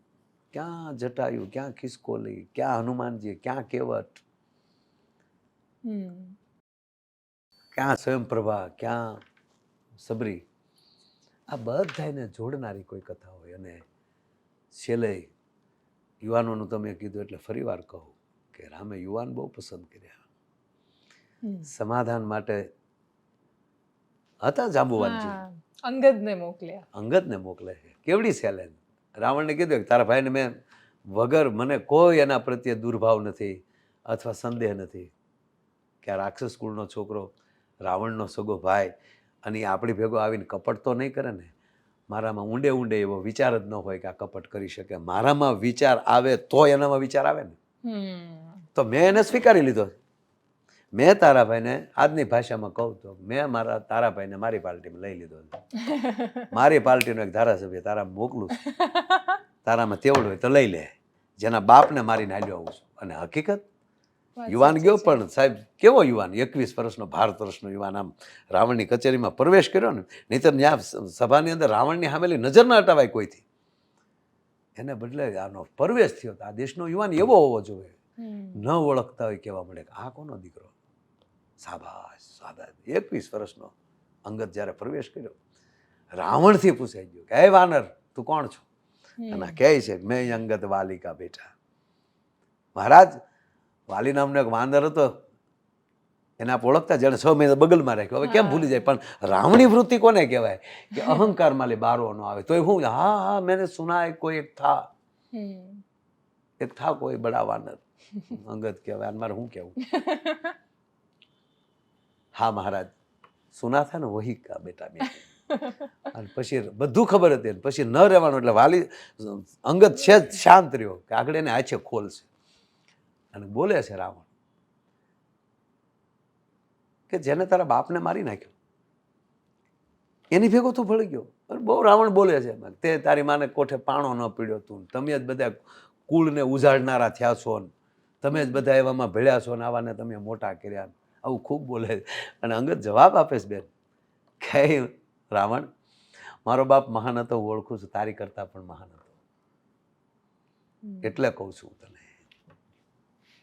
ક્યાં જટાયુ, ક્યાં ખિસકોલી, ક્યાં હનુમાનજી, ક્યાં કેવટ, ક્યાં સ્વયંપ્રભા, ક્યાં સબરી. આ બધાને જોડનારી કોઈ કથા હોય. અને છેલ્લે યુવાનોનું તમે કીધું એટલે ફરી વાર કહું કે રામે યુવાન બહુ પસંદ કર્યા. સમાધાન માટે હતા જાંબુવાનજી, અંગદને મોકલે છે. કેવડી સેલેન. રાવણને કીધું કે તારા ભાઈને મેં વગર મને કોઈ એના પ્રત્યે દુર્ભાવ નથી અથવા સંદેહ નથી કે આ રાક્ષસ કુળનો છોકરો, રાવણનો સગો ભાઈ, અને એ આપણી ભેગો આવીને કપટ તો નહીં કરે ને. મારામાં ઊંડે ઊંડે એવો વિચાર જ ન હોય કે આ કપટ કરી શકે. મારામાં વિચાર આવે તો એનામાં વિચાર આવે ને, તો મેં એને સ્વીકારી લીધો. મેં તારાભાઈને આજની ભાષામાં કહું તો મેં તારાભાઈને મારી પાર્ટીમાં લઈ લીધો. મારી પાર્ટીનો એક ધારાસભ્ય તારા મોકલું છું, તારામાં તેવડ હોય તો લઈ લે. જેના બાપને મારીને હાલ્યો આવું છું. અને હકીકત યુવાન ગયો, પણ સાહેબ કેવો યુવાન, 21 વર્ષનો, ભારત વર્ષનો યુવાન આમ રાવણની કચેરીમાં પ્રવેશ કર્યો ને. નહીંતર ત્યાં સભાની અંદર રાવણની સામેલી નજર ના હટાવાય કોઈથી. એને બદલે આનો પ્રવેશ થયો. આ દેશનો યુવાન એવો હોવો જોઈએ, ન ઓળખતા હોય કેવા મળે કે આ કોનો દીકરો. શાબાશ શાબાશ. 21 વર્ષનો અંગદ જ્યારે પ્રવેશ કર્યો, રાવણથી પૂછાઈ ગયો કે હે વાનર તું કોણ છો? અને કહે છે કે મેં અંગત વાલી કા બેટા. મહારાજ, વાલી નામનો એક વાંદર હતો, એને આપ ઓળખતા, જેને 6 મહિના બગલમાં રાખ્યો. હવે કેમ ભૂલી જાય? પણ રાવણી વૃત્તિ કોને કહેવાય? કે અહંકારમાં લે બારો ન આવે. તો હું હા હા મેને સુના હૈ કોઈ એક થા કોઈ બડા વાનર. અંગત કહેવાય. મારે શું કહેવું? હા મહારાજ, સુના થા ને વહી કા બેટા મેં. અને પછી બધું ખબર હતી, પછી ન રહેવાનું. એટલે વાલી અંગત છે જ શાંત રહ્યો કે આગળ એને આછે ખોલશે. અને બોલે છે રાવણ કે જેને તારા બાપને મારી નાખ્યો એની ભેગો તું ભળી ગયો. બહુ રાવણ બોલે છે, તે તારી માને કોઠે પાણો ન પીડ્યો તું, તમે જ બધા કુળને ઉજાડનારા થયા છો, તમે જ બધા એવામાં ભળ્યા છો ને આવાને તમે મોટા કર્યા. આવું ખૂબ બોલે છે. અને અંગત જવાબ આપે છે બેન કે રાવણ, મારો બાપ મહાન હતો, હું ઓળખું છું, તારી કરતા પણ મહાન હતો. એટલે કહું છું તને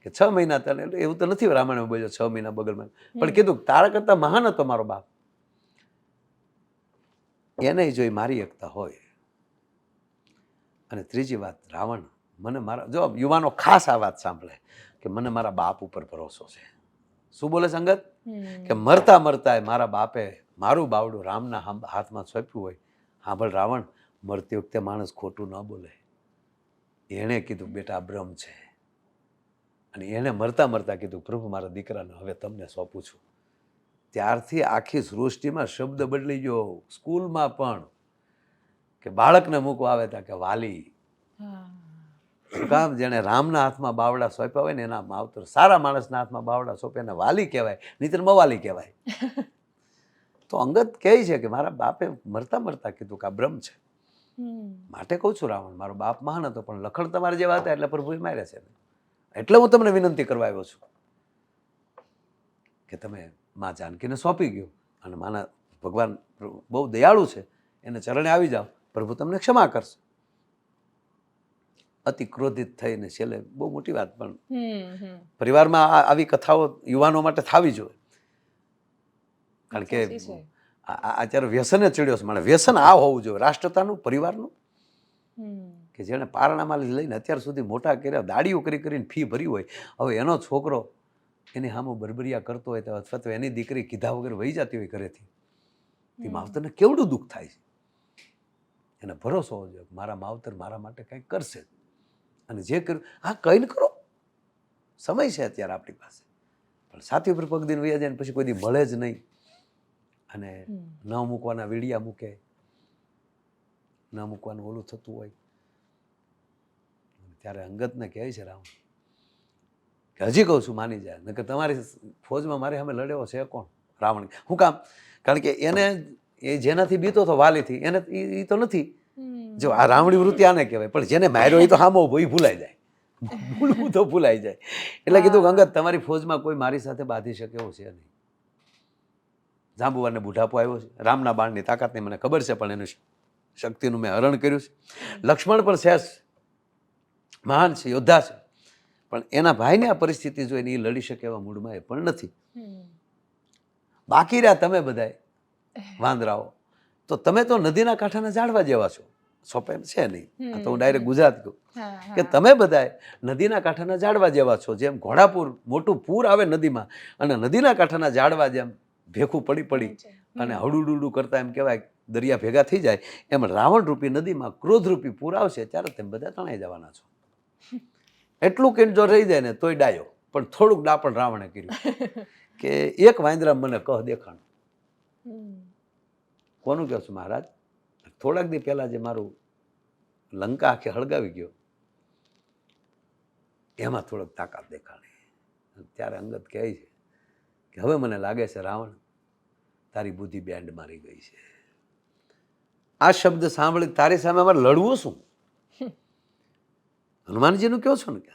કે 6 મહિના તને, એવું તો નથી રામાયણ બોલ્યો 6 મહિના બગલમાં, પણ કીધું તારા કરતા મહાન હતો મારો બાપ. એને જોઈ મારી એકતા હોય. અને ત્રીજી વાત, રાવણ મને મારા, જો યુવાનો ખાસ આ વાત સાંભળે કે મને મારા બાપ ઉપર ભરોસો છે. શું બોલે સંગત? કે મરતા મરતા મારા બાપે મારું બાવડું રામના હાથમાં સોંપ્યું હોય. સાંભળ રાવણ, મરતી વખતે માણસ ખોટું ન બોલે. એણે કીધું બેટા બ્રહ્મ છે, અને એણે મરતા મરતા કીધું પ્રભુ મારા દીકરાને હવે તમને સોંપું છું. ત્યારથી આખી સૃષ્ટિમાં શબ્દ બદલી ગયો. સ્કૂલમાં પણ કે બાળકને મૂકવા આવે ત્યાં કે વાલી. શું કામ? જેને રામના હાથમાં બાવડા સોંપ્યા હોય ને એના માવતર, સારા માણસના હાથમાં બાવડા સોંપે એને વાલી કહેવાય, નહીંતર મવાલી કહેવાય. તો અંગત કહે છે કે મારા બાપે મરતા મરતા કીધું કે આ બ્રહ્મ છે. માટે કહું છું રાવણ, મારો બાપ મહાન હતો, પણ લખણ તમારે જેવા હતા એટલે પ્રભુએ માર્યા છે. એટલે હું તમને વિનંતી કરવા આવ્યો છું કે તમે મા જાનકીને સોંપી ગયો, અને માના ભગવાન બહુ દયાળુ છે, એને ચરણે આવી જાઓ, પ્રભુ તમને ક્ષમા કરશે. અતિ ક્રોધિત થઈને છેલ્લે બહુ મોટી વાત, પણ પરિવારમાં આવી કથાઓ યુવાનો માટે થવી જોઈએ. કારણ કે અત્યારે વ્યસને ચડ્યો છે. મને વ્યસન આ હોવું જોઈએ રાષ્ટ્રતાનું, પરિવારનું, કે જેણે પારણામાં લઈને અત્યાર સુધી મોટા કર્યા, દાડીઓ કરી કરીને ફી ભરી હોય, હવે એનો છોકરો એની સામે બરબરિયા કરતો હોય, અથવા તો એની દીકરી કીધા વગર વહી જતી હોય ઘરેથી, તે માવતરને કેવડું દુઃખ થાય છે. એને ભરોસો હોવો જોઈએ મારા માવતર મારા માટે કંઈક કરશે, અને જે કર્યું હા કંઈ ન કરો, સમય છે અત્યારે આપણી પાસે. પણ સાથી ઉપર પગ દીને વયા જાય ને પછી કોઈ દી મળે જ નહીં, અને ન મૂકવાના વીડિયા મૂકે, ન મૂકવાનું ઓલું થતું હોય. ત્યારે અંગતને કહે છે રામ કે હજી કહું છું માની જાય, નકર તમારી ફોજમાં મારી સામે લડ્યો છે કોણ? રાવણ. શું કામ? કારણ કે એને એ જેનાથી બીતો હતો વાલીથી, એને એ તો નથી. જો આ રાવણી વૃત્તિ આને કહેવાય, પણ જેને માર્યો એ તો સામો ઉભો, એ ભૂલાઈ જાય, ભૂલવું તો ભૂલાઈ જાય. એટલે કીધું અંગત તમારી ફોજમાં કોઈ મારી સાથે બાંધી શકે એવો છે નહીં. જાંબુવારને બુઢાપો આવ્યો છે, રામના બાણની તાકાતની મને ખબર છે, પણ એનું શક્તિનું મેં હરણ કર્યું છે. લક્ષ્મણ પણ સહેજ મહાન છે, યોદ્ધા છે, પણ એના ભાઈને આ પરિસ્થિતિ જોઈને એ લડી શકે એવા મૂડમાં એ પણ નથી. બાકી રહ્યા તમે બધાય વાંદરાઓ, તો તમે તો નદીના કાંઠાના ઝાડવા જેવા છો. સોંપે એમ છે નહીં, આ તો હું ડાયરેક્ટ ગુજરાત કહું કે તમે બધાય નદીના કાંઠાના ઝાડવા જેવા છો. જેમ ઘોડાપુર, મોટું પૂર આવે નદીમાં, અને નદીના કાંઠાના ઝાડવા જેમ ભેખું પડી પડી અને હડુડુડું કરતા એમ કહેવાય દરિયા ભેગા થઈ જાય, એમ રાવણ રૂપી નદીમાં ક્રોધરૂપી પૂર આવશે ત્યારે તમે બધા તણાઈ જવાના છો. એટલું કે જો રહી જાય ને તોય ડાયો, પણ થોડુંક ડાપણ રાવણે કર્યું કે એક વાંદરા મને કહ દેખાણ. કોનું કહો છું મહારાજ? થોડાક દી પહેલા જે મારું લંકા આખે હળગાવી ગયો, એમાં થોડોક તાકાત દેખાણી. ત્યારે અંગત કહે છે કે હવે મને લાગે છે રાવણ તારી બુદ્ધિ બેન્ડ મારી ગઈ છે. આ શબ્દ સાંભળી તારી સામે અમારે લડવું શું? હનુમાનજીનું કહો છો ને કે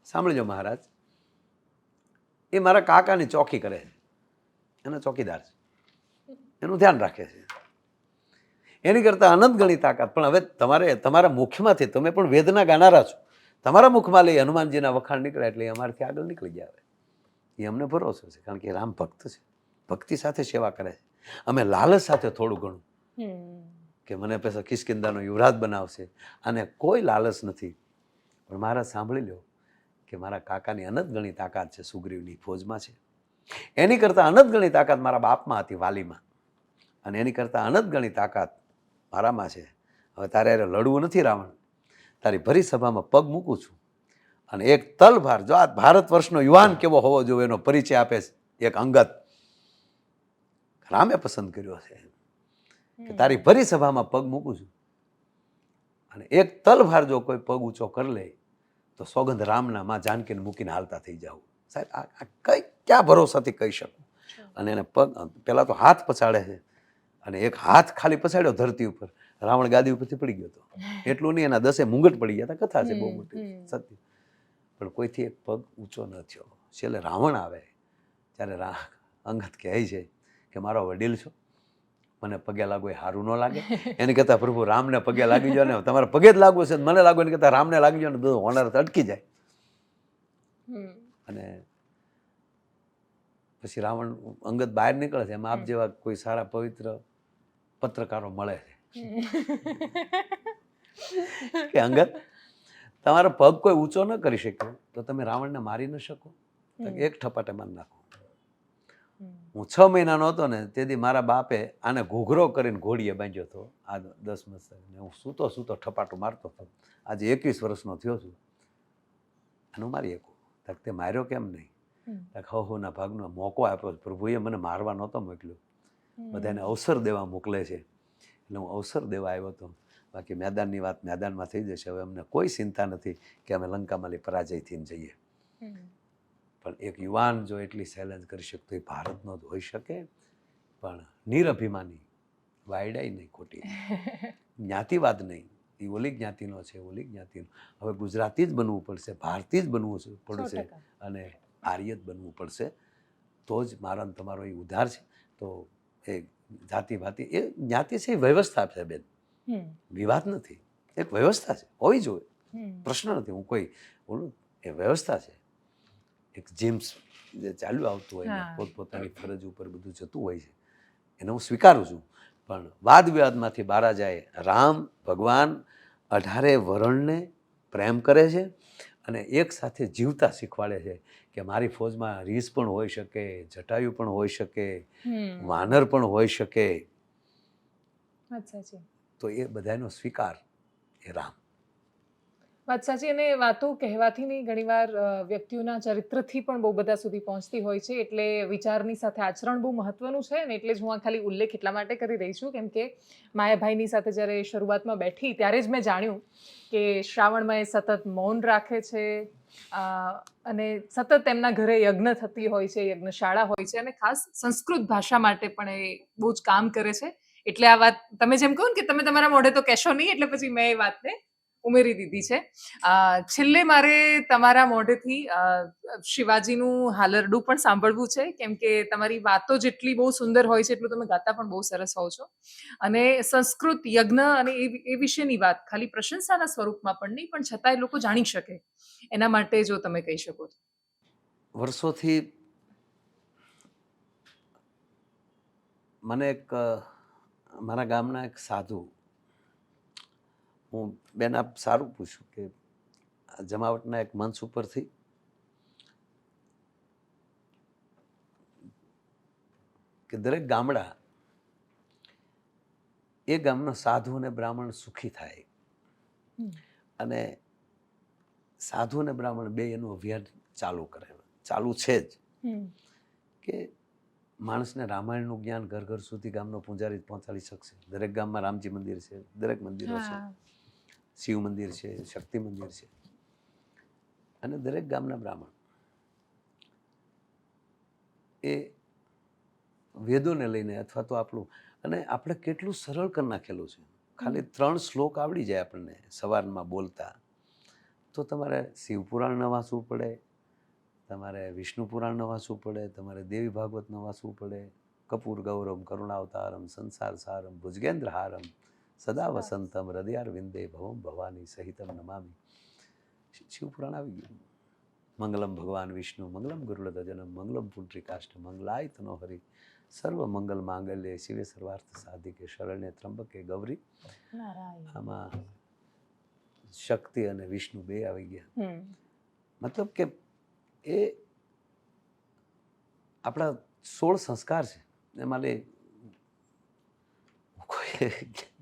સાંભળજો મહારાજ, એ મારા કાકાની ચોકી કરે છે, એના ચોકીદાર છે, એનું ધ્યાન રાખે છે. એની કરતાં અનંત ગણી તાકાત. પણ હવે તમારે તમારા મુખમાંથી, તમે પણ વેદના ગાનારા છો, તમારા મુખમાં લઈ હનુમાનજીના વખાણ નીકળ્યા એટલે અમારથી આગળ નીકળી ગયા. હવે એ અમને ભરોસો છે, કારણ કે રામ ભક્ત છે, ભક્તિ સાથે સેવા કરે છે. અમે લાલચ સાથે થોડું ઘણું કે મને પછી કિષ્કિંધાનો યુવરાજ બનાવશે. અને કોઈ લાલચ નથી. પણ મહારાજ સાંભળી લો કે મારા કાકાની અનંત ગણી તાકાત છે, સુગ્રીવની ફોજમાં છે. એની કરતાં અનંત ગણી તાકાત મારા બાપમાં હતી, વાલીમાં. અને એની કરતાં અનંત ગણી તાકાત મારામાં છે. હવે તારે અરે લડવું નથી રાવણ, તારી ભરી સભામાં પગ મૂકું છું. અને એક તલભાર, જો આ ભારત વર્ષનો યુવાન કેવો હોવો જોઈએ એનો પરિચય આપે છે એક અંગત. રામે પસંદ કર્યો છે કે તારી ભરી સભામાં પગ મૂકું છું. અને એક તલભાર જો કોઈ પગ ઊંચો કરી લે તો સોગંદ રામના માં જાનકીને મૂકીને હાલતા થઈ જાવ. સાહેબ આ કઈ ક્યાં ભરોસાથી કહી શકું. અને એને પગ પેલા તો હાથ પછાડે છે, અને એક હાથ ખાલી પછાડ્યો ધરતી ઉપર, રાવણ ગાદી ઉપરથી પડી ગયો હતો. એટલું નહીં, એના 10 મુંગટ પડી ગયા હતા. કથા છે બહુ મોટી, સત્ય. પણ કોઈથી એક પગ ઊંચો ન થયો. છેલ્લે રાવણ આવે ત્યારે અંગત કહે છે કે મારો વડીલ છો, મને પગે લાગવું એ સારું ન લાગે. એની કરતાં પ્રભુ રામને પગે લાગી જાઓ ને, તમારે પગે જ લાગવું છે મને લાગુ, એની કરતાં રામને લાગી જાઓ ને, બધું હોનાર અટકી જાય. અને પછી રાવણ અંગત બહાર નીકળે છે. એમાં આપ જેવા કોઈ સારા પવિત્ર પત્રકારો મળે છે કે અંગત તમારો પગ કોઈ ઊંચો ન કરી શક્યો તો તમે રાવણને મારી ન શકો? એક ઠપાટે મારી નાખો. હું 6 મહિનાનો હતો ને તેથી મારા બાપે આને ઘૂઘરો કરીને ઘોડીએ બાંધ્યો હતો. આ 10 મસ્તક હું સૂતો સૂતો ઠપાટું મારતો હતો. આજે 21 વર્ષનો થયો છું અને હું મારી શકું. તે માર્યો કેમ નહીં? હહુના ભાગનો મોકો આપ્યો. પ્રભુએ મને મારવા નહોતો મોકલ્યો, બધાને અવસર દેવા મોકલે છે. એટલે હું અવસર દેવા આવ્યો હતો. બાકી મેદાનની વાત મેદાનમાં થઈ જશે. હવે અમને કોઈ ચિંતા નથી કે અમે લંકામાં પરાજય થઈને જઈએ. પણ એક યુવાન જો એટલી ચેલેન્જ કરી શકતો એ ભારતનો જ હોઈ શકે. પણ નિરઅભિમાની, વાયડાઈ નહીં ખોટી, જ્ઞાતિવાદ નહીં. એ ઓલી જ્ઞાતિનો છે, ઓલી જ્ઞાતિનો. હવે ગુજરાતી જ બનવું પડશે, ભારતીય જ બનવું પડશે, અને આર્ય જ બનવું પડશે. તો જ મારો તમારો એ ઉદ્ધાર છે. તો એ જાતિ ભાતિ એ જ્ઞાતિ છે, એ વ્યવસ્થા છે બેન, વિવાદ નથી. એક વ્યવસ્થા છે, હોવી જોઈએ, પ્રશ્ન નથી. હું કોઈ બોલું, એ વ્યવસ્થા છે. એક જેમ્સ જે ચાલ્યું આવતું હોય, પોતપોતાની ફરજ ઉપર બધું જતું હોય છે, એને હું સ્વીકારું છું. પણ વાદ વિવાદમાંથી બહાર જાય. રામ ભગવાન 18 વરણને પ્રેમ કરે છે અને એક સાથે જીવતા શીખવાડે છે કે મારી ફોજમાં રીસ પણ હોઈ શકે, જટાયુ પણ હોઈ શકે, વાનર પણ હોઈ શકે. તો એ બધાનો સ્વીકાર એ રામ. વાત સાચી. અને વાતો કહેવાથી નહીં, ઘણીવાર વ્યક્તિઓના ચરિત્રથી પણ બહુ બધા સુધી પહોંચતી હોય છે. એટલે વિચારની સાથે આચરણ બહુ મહત્વનું છે ને. એટલે જ હું આ ખાલી ઉલ્લેખ એટલા માટે કરી રહી છું કેમ કે માયાભાઈની સાથે જ્યારે શરૂઆતમાં બેઠી ત્યારે જ મેં જાણ્યું કે શ્રાવણમાં એ સતત મૌન રાખે છે અને સતત તેમના ઘરે યજ્ઞ થતી હોય છે, યજ્ઞશાળા હોય છે, અને ખાસ સંસ્કૃત ભાષા માટે પણ એ બહુ જ કામ કરે છે. એટલે આ વાત તમે જેમ કહો ને કે તમે તમારા મોઢે તો કહેશો નહીં, એટલે પછી મેં એ વાતને ઉમેરી દીધી છે. છેલ્લે મારે તમારા મોઢેથી શિવાજીનું હાલરડું પણ સાંભળવું છે કેમ કે તમારી વાતો જેટલી બહુ સુંદર હોય છે એટલું તમે ગાતા પણ બહુ સરસ હોવ છો. અને સંસ્કૃત યજ્ઞ અને એ વિશેની વાત ખાલી પ્રશંસાના સ્વરૂપમાં પણ નહીં, પણ છતાંય લોકો જાણી શકે એના માટે જો તમે કહી શકો તો. વર્ષોથી મને એક મારા ગામના એક સાધુ, હું બેન આપ સારું પૂછ્યું કે જમાવટના એક મંચ ઉપરથી કે દરેક ગામડા, એ ગામનો સાધુ અને બ્રાહ્મણ સુખી થાય. અને સાધુ અને બ્રાહ્મણ બે એનું અભિયાન ચાલુ છે જ કે માણસને રામાયણનું જ્ઞાન ઘર ઘર સુધી ગામનો પૂંજારી પહોંચાડી શકશે. દરેક ગામમાં રામજી મંદિર છે, દરેક મંદિરો છે, શિવ મંદિર છે, શક્તિ મંદિર છે, અને દરેક ગામના બ્રાહ્મણ એ વેદોને લઈને અથવા તો આપણું, અને આપણે કેટલું સરળ કરી નાખેલું છે. ખાલી 3 શ્લોક આવડી જાય આપણને સવારમાં બોલતા, તો તમારે શિવપુરાણ ન વાંચવું પડે, તમારે વિષ્ણુ પુરાણ ન વાંચવું પડે, તમારે દેવી ભાગવત ન વાંચવું પડે. કપૂર ગૌરમ કરુણાવતારમ સંસાર સારમ ભુજગેન્દ્ર હારમ સદા વસંતમ હૃદયાર વિંદે ભવમ ભવાની સહિતમ નમામી. શિવપુરાણ આવી ગયું. મંગલમ ભગવાન વિષ્ણુ મંગલમ ગુરુલધજનમ મંગલમ પુંડરીકાષ્ટ મંગલાય તનો હરિ સર્વ મંગલ માંગલ્ય શિવે સર્વાર્થ સાધિકે શરણ્ય ત્રંબકે ગૌરી. નારાયણ. આમાં શક્તિ અને વિષ્ણુ બે આવી ગયા. હમ. મતલબ કે એ આપણા 16 સંસ્કાર છે. એમાં કોઈ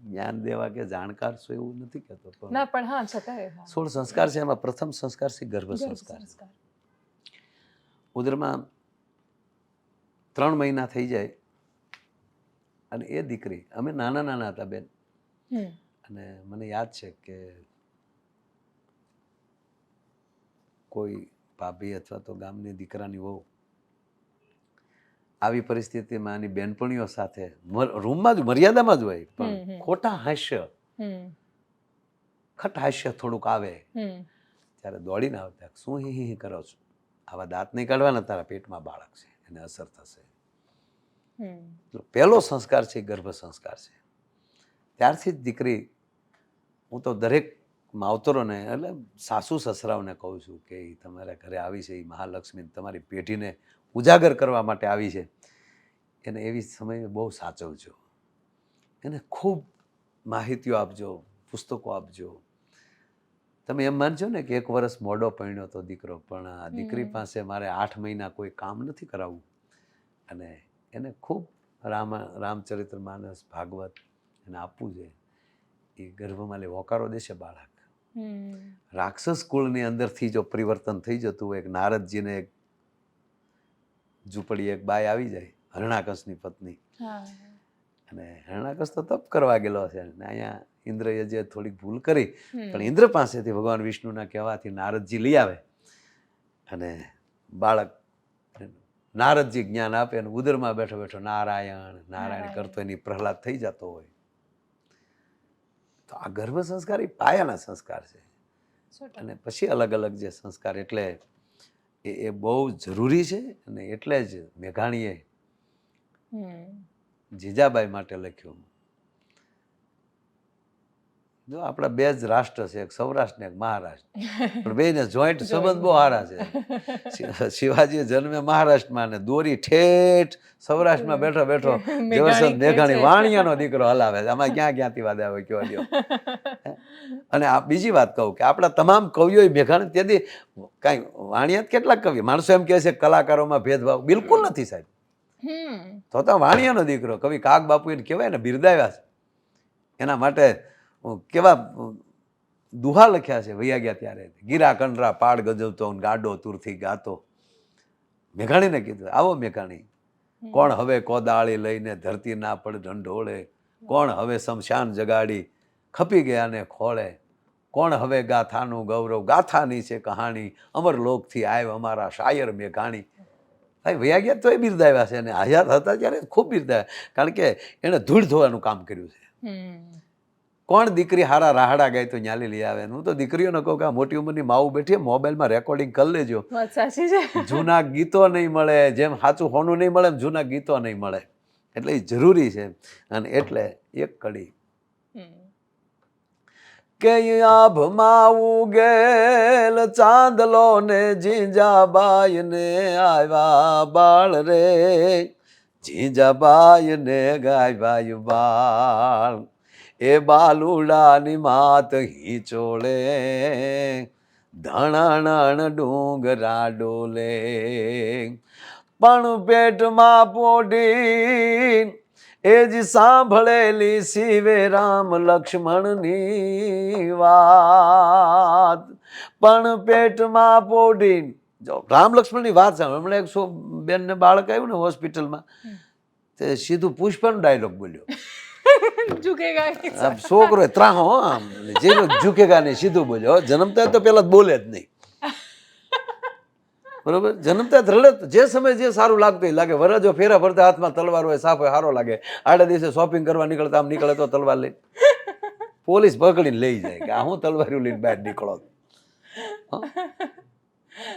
જ્ઞાન દેવા કે જાણકાર છો એવું નથી કહેતો, પણ ના પણ હા છતાંય હા. 16 સંસ્કાર છે. એમાં પ્રથમ સંસ્કાર છે ગર્ભ સંસ્કાર. સંસ્કાર. ઉદરમાં 3 મહિના થઈ જાય અને એ દીકરી, અમે નાના નાના હતા બેન, હમ. અને મને યાદ છે કે કોઈ ભાભી અથવા તો ગામની દીકરાની વહુ આવી પરિસ્થિતિમાં આની બેનપણીઓ સાથે રૂમમાં જ મર્યાદામાં જ હોય, પણ ખોટા હાસ્ય, હમ. ખટ હાસ્ય થોડુંક આવે હમ. ત્યારે દોડીને આવતા, શું હી હી કરો છો, આવા દાંત નહીં કાઢવાના, તારા પેટમાં બાળક છે, એને અસર થશે. હમ. પહેલો સંસ્કાર છે ગર્ભ સંસ્કાર છે. ત્યારથી જ દીકરી, હું તો દરેક માવતરોને એટલે સાસુ સસરાઓને કહું છું કે ઈ તમારા ઘરે આવી છે, એ મહાલક્ષ્મી તમારી પેઢીને ઉજાગર કરવા માટે આવી છે, એને એવી સમયે બહુ સાચવજો, એને ખૂબ માહિતીઓ આપજો, પુસ્તકો આપજો. તમે એમ માનજો ને કે 1 વર્ષ મોડો પરણ્યો તો દીકરો, પણ આ દીકરી પાસે મારે 8 મહિના કોઈ કામ નથી કરાવવું, અને એને ખૂબ રામચરિત્ર માનસ ભાગવત એને આપવું છે. એ ગર્ભમાં હોકારો દેશે બાળક. રાક્ષસ કુળની અંદરથી જો પરિવર્તન થઈ જતું હોય, એક નારદજીને એક ઝૂંપડી એક બાઈ આવી જાય, હરણાકશની પત્ની, અને હરણાકશ તો તપ કરવા ગયેલો છે, અને અહીંયા ઇન્દ્રએ જે થોડીક ભૂલ કરી, પણ ઇન્દ્ર પાસેથી ભગવાન વિષ્ણુના કહેવાથી નારદજી લઈ આવે, અને બાળક નારદજી જ્ઞાન આપે, અને ઉદરમાં બેઠો બેઠો નારાયણ નારાયણ કરતો એની પ્રહલાદ થઈ જતો હોય. તો આ ગર્ભ સંસ્કાર એ પાયાના સંસ્કાર છે. અને પછી અલગ અલગ જે સંસ્કાર, એટલે એ બહુ જરૂરી છે. અને એટલે જ મેઘાણીએ જીજાબાઈ માટે લખ્યું. જો આપણા 2 જ રાષ્ટ્ર છે, એક સૌરાષ્ટ્ર ને એક મહારાષ્ટ્ર, પણ બેને જોઈન્ટ સંબંધ બહુ સારા છે. શિવાજી જન્મે મહારાષ્ટ્રમાં, ને દોરી ઠેઠ સૌરાષ્ટ્રમાં બેઠો બેઠો ઝવેરચંદ મેઘાણી વાણિયાનો દીકરો હલાવે છે. આમાં ક્યાંથી વાત આવે કયો લ્યો. અને આ બીજી વાત કહું કે આપણા તમામ કવિઓ મેઘાણી, તેથી કાંઈ વાણિયા કેટલાક કવિ, માણસો એમ કહે છે કલાકારોમાં ભેદભાવ, બિલકુલ નથી સાહેબ. તો વાણિયાનો દીકરો કવિ કાગ બાપુ એને કહેવાય ને, બિરદાવ્યા છે. એના માટે કેવા દુહા લખ્યા છે વૈયા ગયા ત્યારે, ગીરા કંડરા પાડ ગજવતો ગાડો તુરથી ગાતો. મેઘાણીને કીધું, આવો મેઘાણી, કોણ હવે કોદાળી લઈને ધરતી ના પડ ઢંઢોળે, કોણ હવે શમશાન જગાડી ખપી ગયા ને ખોળે, કોણ હવે ગાથાનું ગૌરવ, ગાથાની છે કહાણી, અમરલોકથી આવ્યો અમારા શાયર મેઘાણી. ભાઈ વૈયા ગયા તો એ બિરદાવ્યા છે, અને હયાત હતા ત્યારે ખૂબ બિરદાવ્યા, કારણ કે એણે ધૂળ ધોવાનું કામ કર્યું છે. કોણ દીકરી હારા રાહડા ગાય તો ન્યાલી લઈ આવે. હું તો દીકરીઓને કહું કે આ મોટી ઉંમરની માવું બેઠી, મોબાઈલમાં રેકોર્ડિંગ કરી લેજો. સાચી છે. જૂના ગીતો નહીં મળે, જેમ સાચું હોનું નહીં મળે એમ જૂના ગીતો નહીં મળે, એટલે એ જરૂરી છે. અને એટલે એક કડી કે આભમાં ઉગેલ ચાંદલો ને જીંજાબાઈ ને આવ્યા બાળ રે, જીંજાબાઈ ને ગાય બાળ, એ બાલુડાની માત હિંચોળે, ધણાણણ ડુંગરા ડોલે, પણ પેટમાં પોઢી એ જ સાંભળેલી શિવે રામ લક્ષ્મણની વાત, પણ પેટમાં પોઢી. જો રામ લક્ષ્મણની વાત સાંભળે. હમણાં એક બેનને બાળક આવ્યું ને હોસ્પિટલમાં, તે સીધું પુષ્પનો ડાયલોગ બોલ્યો. છોકરો ત્રાહો, જે ઝૂકેગા નહીં સીધું બોલ્યો. જન્મતા તો પેલા બોલે જ નહીં, બરોબર. જન્મતા રડત, જે સમય જે સારું લાગતું એ લાગે. વરજો ફેરા ફરતા હાથમાં તલવાર હોય, સાફ હોય, સારો લાગે. આડા દિવસે શોપિંગ કરવા નીકળતા આમ નીકળે તો તલવાર લઈને પોલીસ પકડીને લઈ જાય કે આ હું તલવાર્યું લઈને બહાર નીકળો.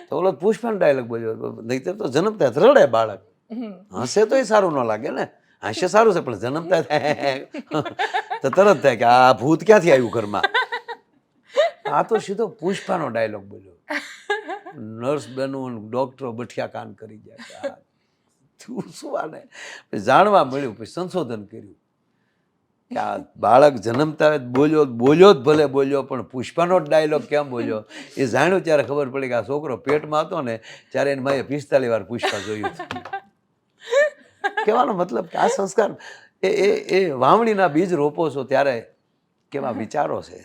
તો ઓલો પુષ્પાનો ડાયલોગ બોલ્યો. નહીતર તો જન્મતા રડે બાળક. હસે તો એ સારું ન લાગે ને, હાસ્ય સારું છે, પણ જન્મતા તો તરત થાય કે આ ભૂત ક્યાંથી આવ્યું ઘરમાં. આ તો સીધો પુષ્પાનો ડાયલોગ બોલ્યો. નર્સ બનવું ને ડૉક્ટરો બઠિયા કાન કરી ગયા કે આ તું શું આને પછી જાણવા મળ્યું, પછી સંશોધન કર્યું કે આ બાળક જન્મતા જ બોલ્યો જ ભલે બોલ્યો, પણ પુષ્પાનો જ ડાયલોગ કેમ બોલ્યો એ જાણ્યું ત્યારે ખબર પડી કે આ છોકરો પેટમાં હતો ને ત્યારે એની માએ 45 વાર પુષ્પા જોયું હતું. કહેવાનો મતલબ કે આ સંસ્કાર એ વાવણીના બીજ રોપો છો ત્યારે કેવા વિચારો છે,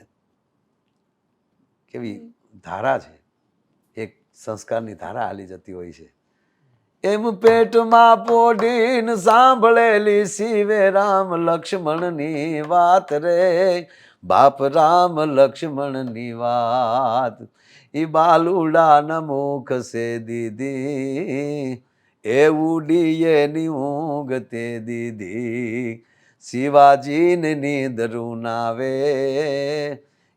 કેવી ધારા છે, એક સંસ્કારની ધારા હાલી જતી હોય છે. એમ પેટમાં પોડીને સાંભળેલી શિવે રામ લક્ષ્મણની વાત રે, બાપ રામ લક્ષ્મણની વાત, ઈ બાલુડાના મુખ સે દીદી, એ ઉડીએ ની ઊંઘ તે દીદી, શિવાજીને નીંદરું નાવે,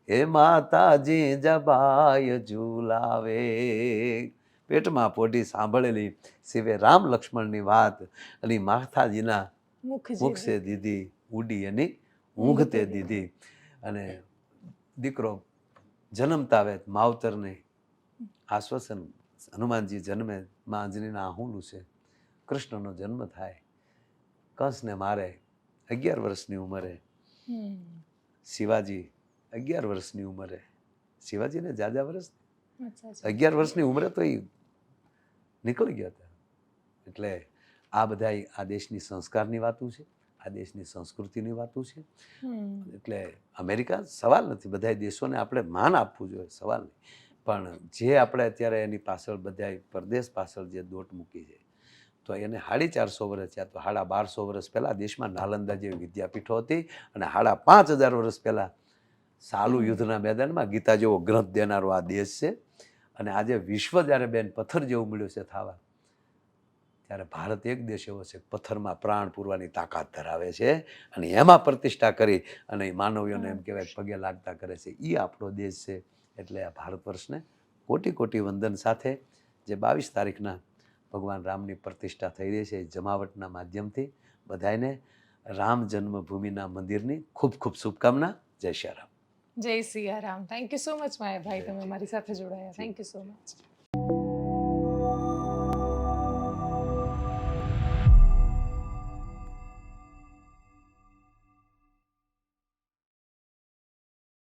એ માતાજી જબાય ઝુલાવે. પેટમાં પોઢી સાંભળેલી શિવે રામ લક્ષ્મણની વાત અને માતાજીના મુખ સે દીધી, ઉડી એની ઊંઘ તે દીધી. અને દીકરો જન્મતા આવે માવતરને આશ્વાસન, હનુમાનજી જન્મે માં અંજનીના આહુલું છે, કૃષ્ણનો જન્મ થાય, કંસને મારે 11 વર્ષની ઉંમરે, શિવાજી 11 વર્ષની ઉંમરે, શિવાજીને જાજા વર્ષ 11 વર્ષની ઉંમરે તો એ નીકળી ગયા હતા. એટલે આ બધા આ દેશની સંસ્કારની વાતો છે, આ દેશની સંસ્કૃતિની વાતો છે. એટલે અમેરિકા સવાલ નથી, બધા દેશોને આપણે માન આપવું જોઈએ, સવાલ નહીં, પણ જે આપણે અત્યારે એની પાછળ બધા પરદેશ પાછળ જે દોટ મૂકી છે, તો એને 450 વર્ષ થયા, તો 1250 વર્ષ પહેલાં દેશમાં નાલંદા જેવી વિદ્યાપીઠો હતી, અને 5000 વર્ષ પહેલાં સાલુ યુદ્ધના મેદાનમાં ગીતા જેવો ગ્રંથ દેનારો આ દેશ છે. અને આજે વિશ્વ જ્યારે બેન પથ્થર જેવું મળ્યું છે થવા, ત્યારે ભારત એક દેશ એવો છે પથ્થરમાં પ્રાણ પૂરવાની તાકાત ધરાવે છે, અને એમાં પ્રતિષ્ઠા કરી અને માનવીઓને એમ કહેવાય પગે લાગતા કરે છે, એ આપણો દેશ છે. એટલે આ ભારત વર્ષને કોટી કોટી વંદન સાથે જે 22 તારીખના ભગવાન રામની પ્રતિષ્ઠા થઈ રહી છે, એ જમાવટના માધ્યમથી બધાને રામ જન્મભૂમિના મંદિરની ખૂબ ખૂબ શુભકામના. જય શ્રી રામ. જય Siyaram. Thank you so much Mayabhai, તમે મારી સાથે જોડાયા. Thank you so much.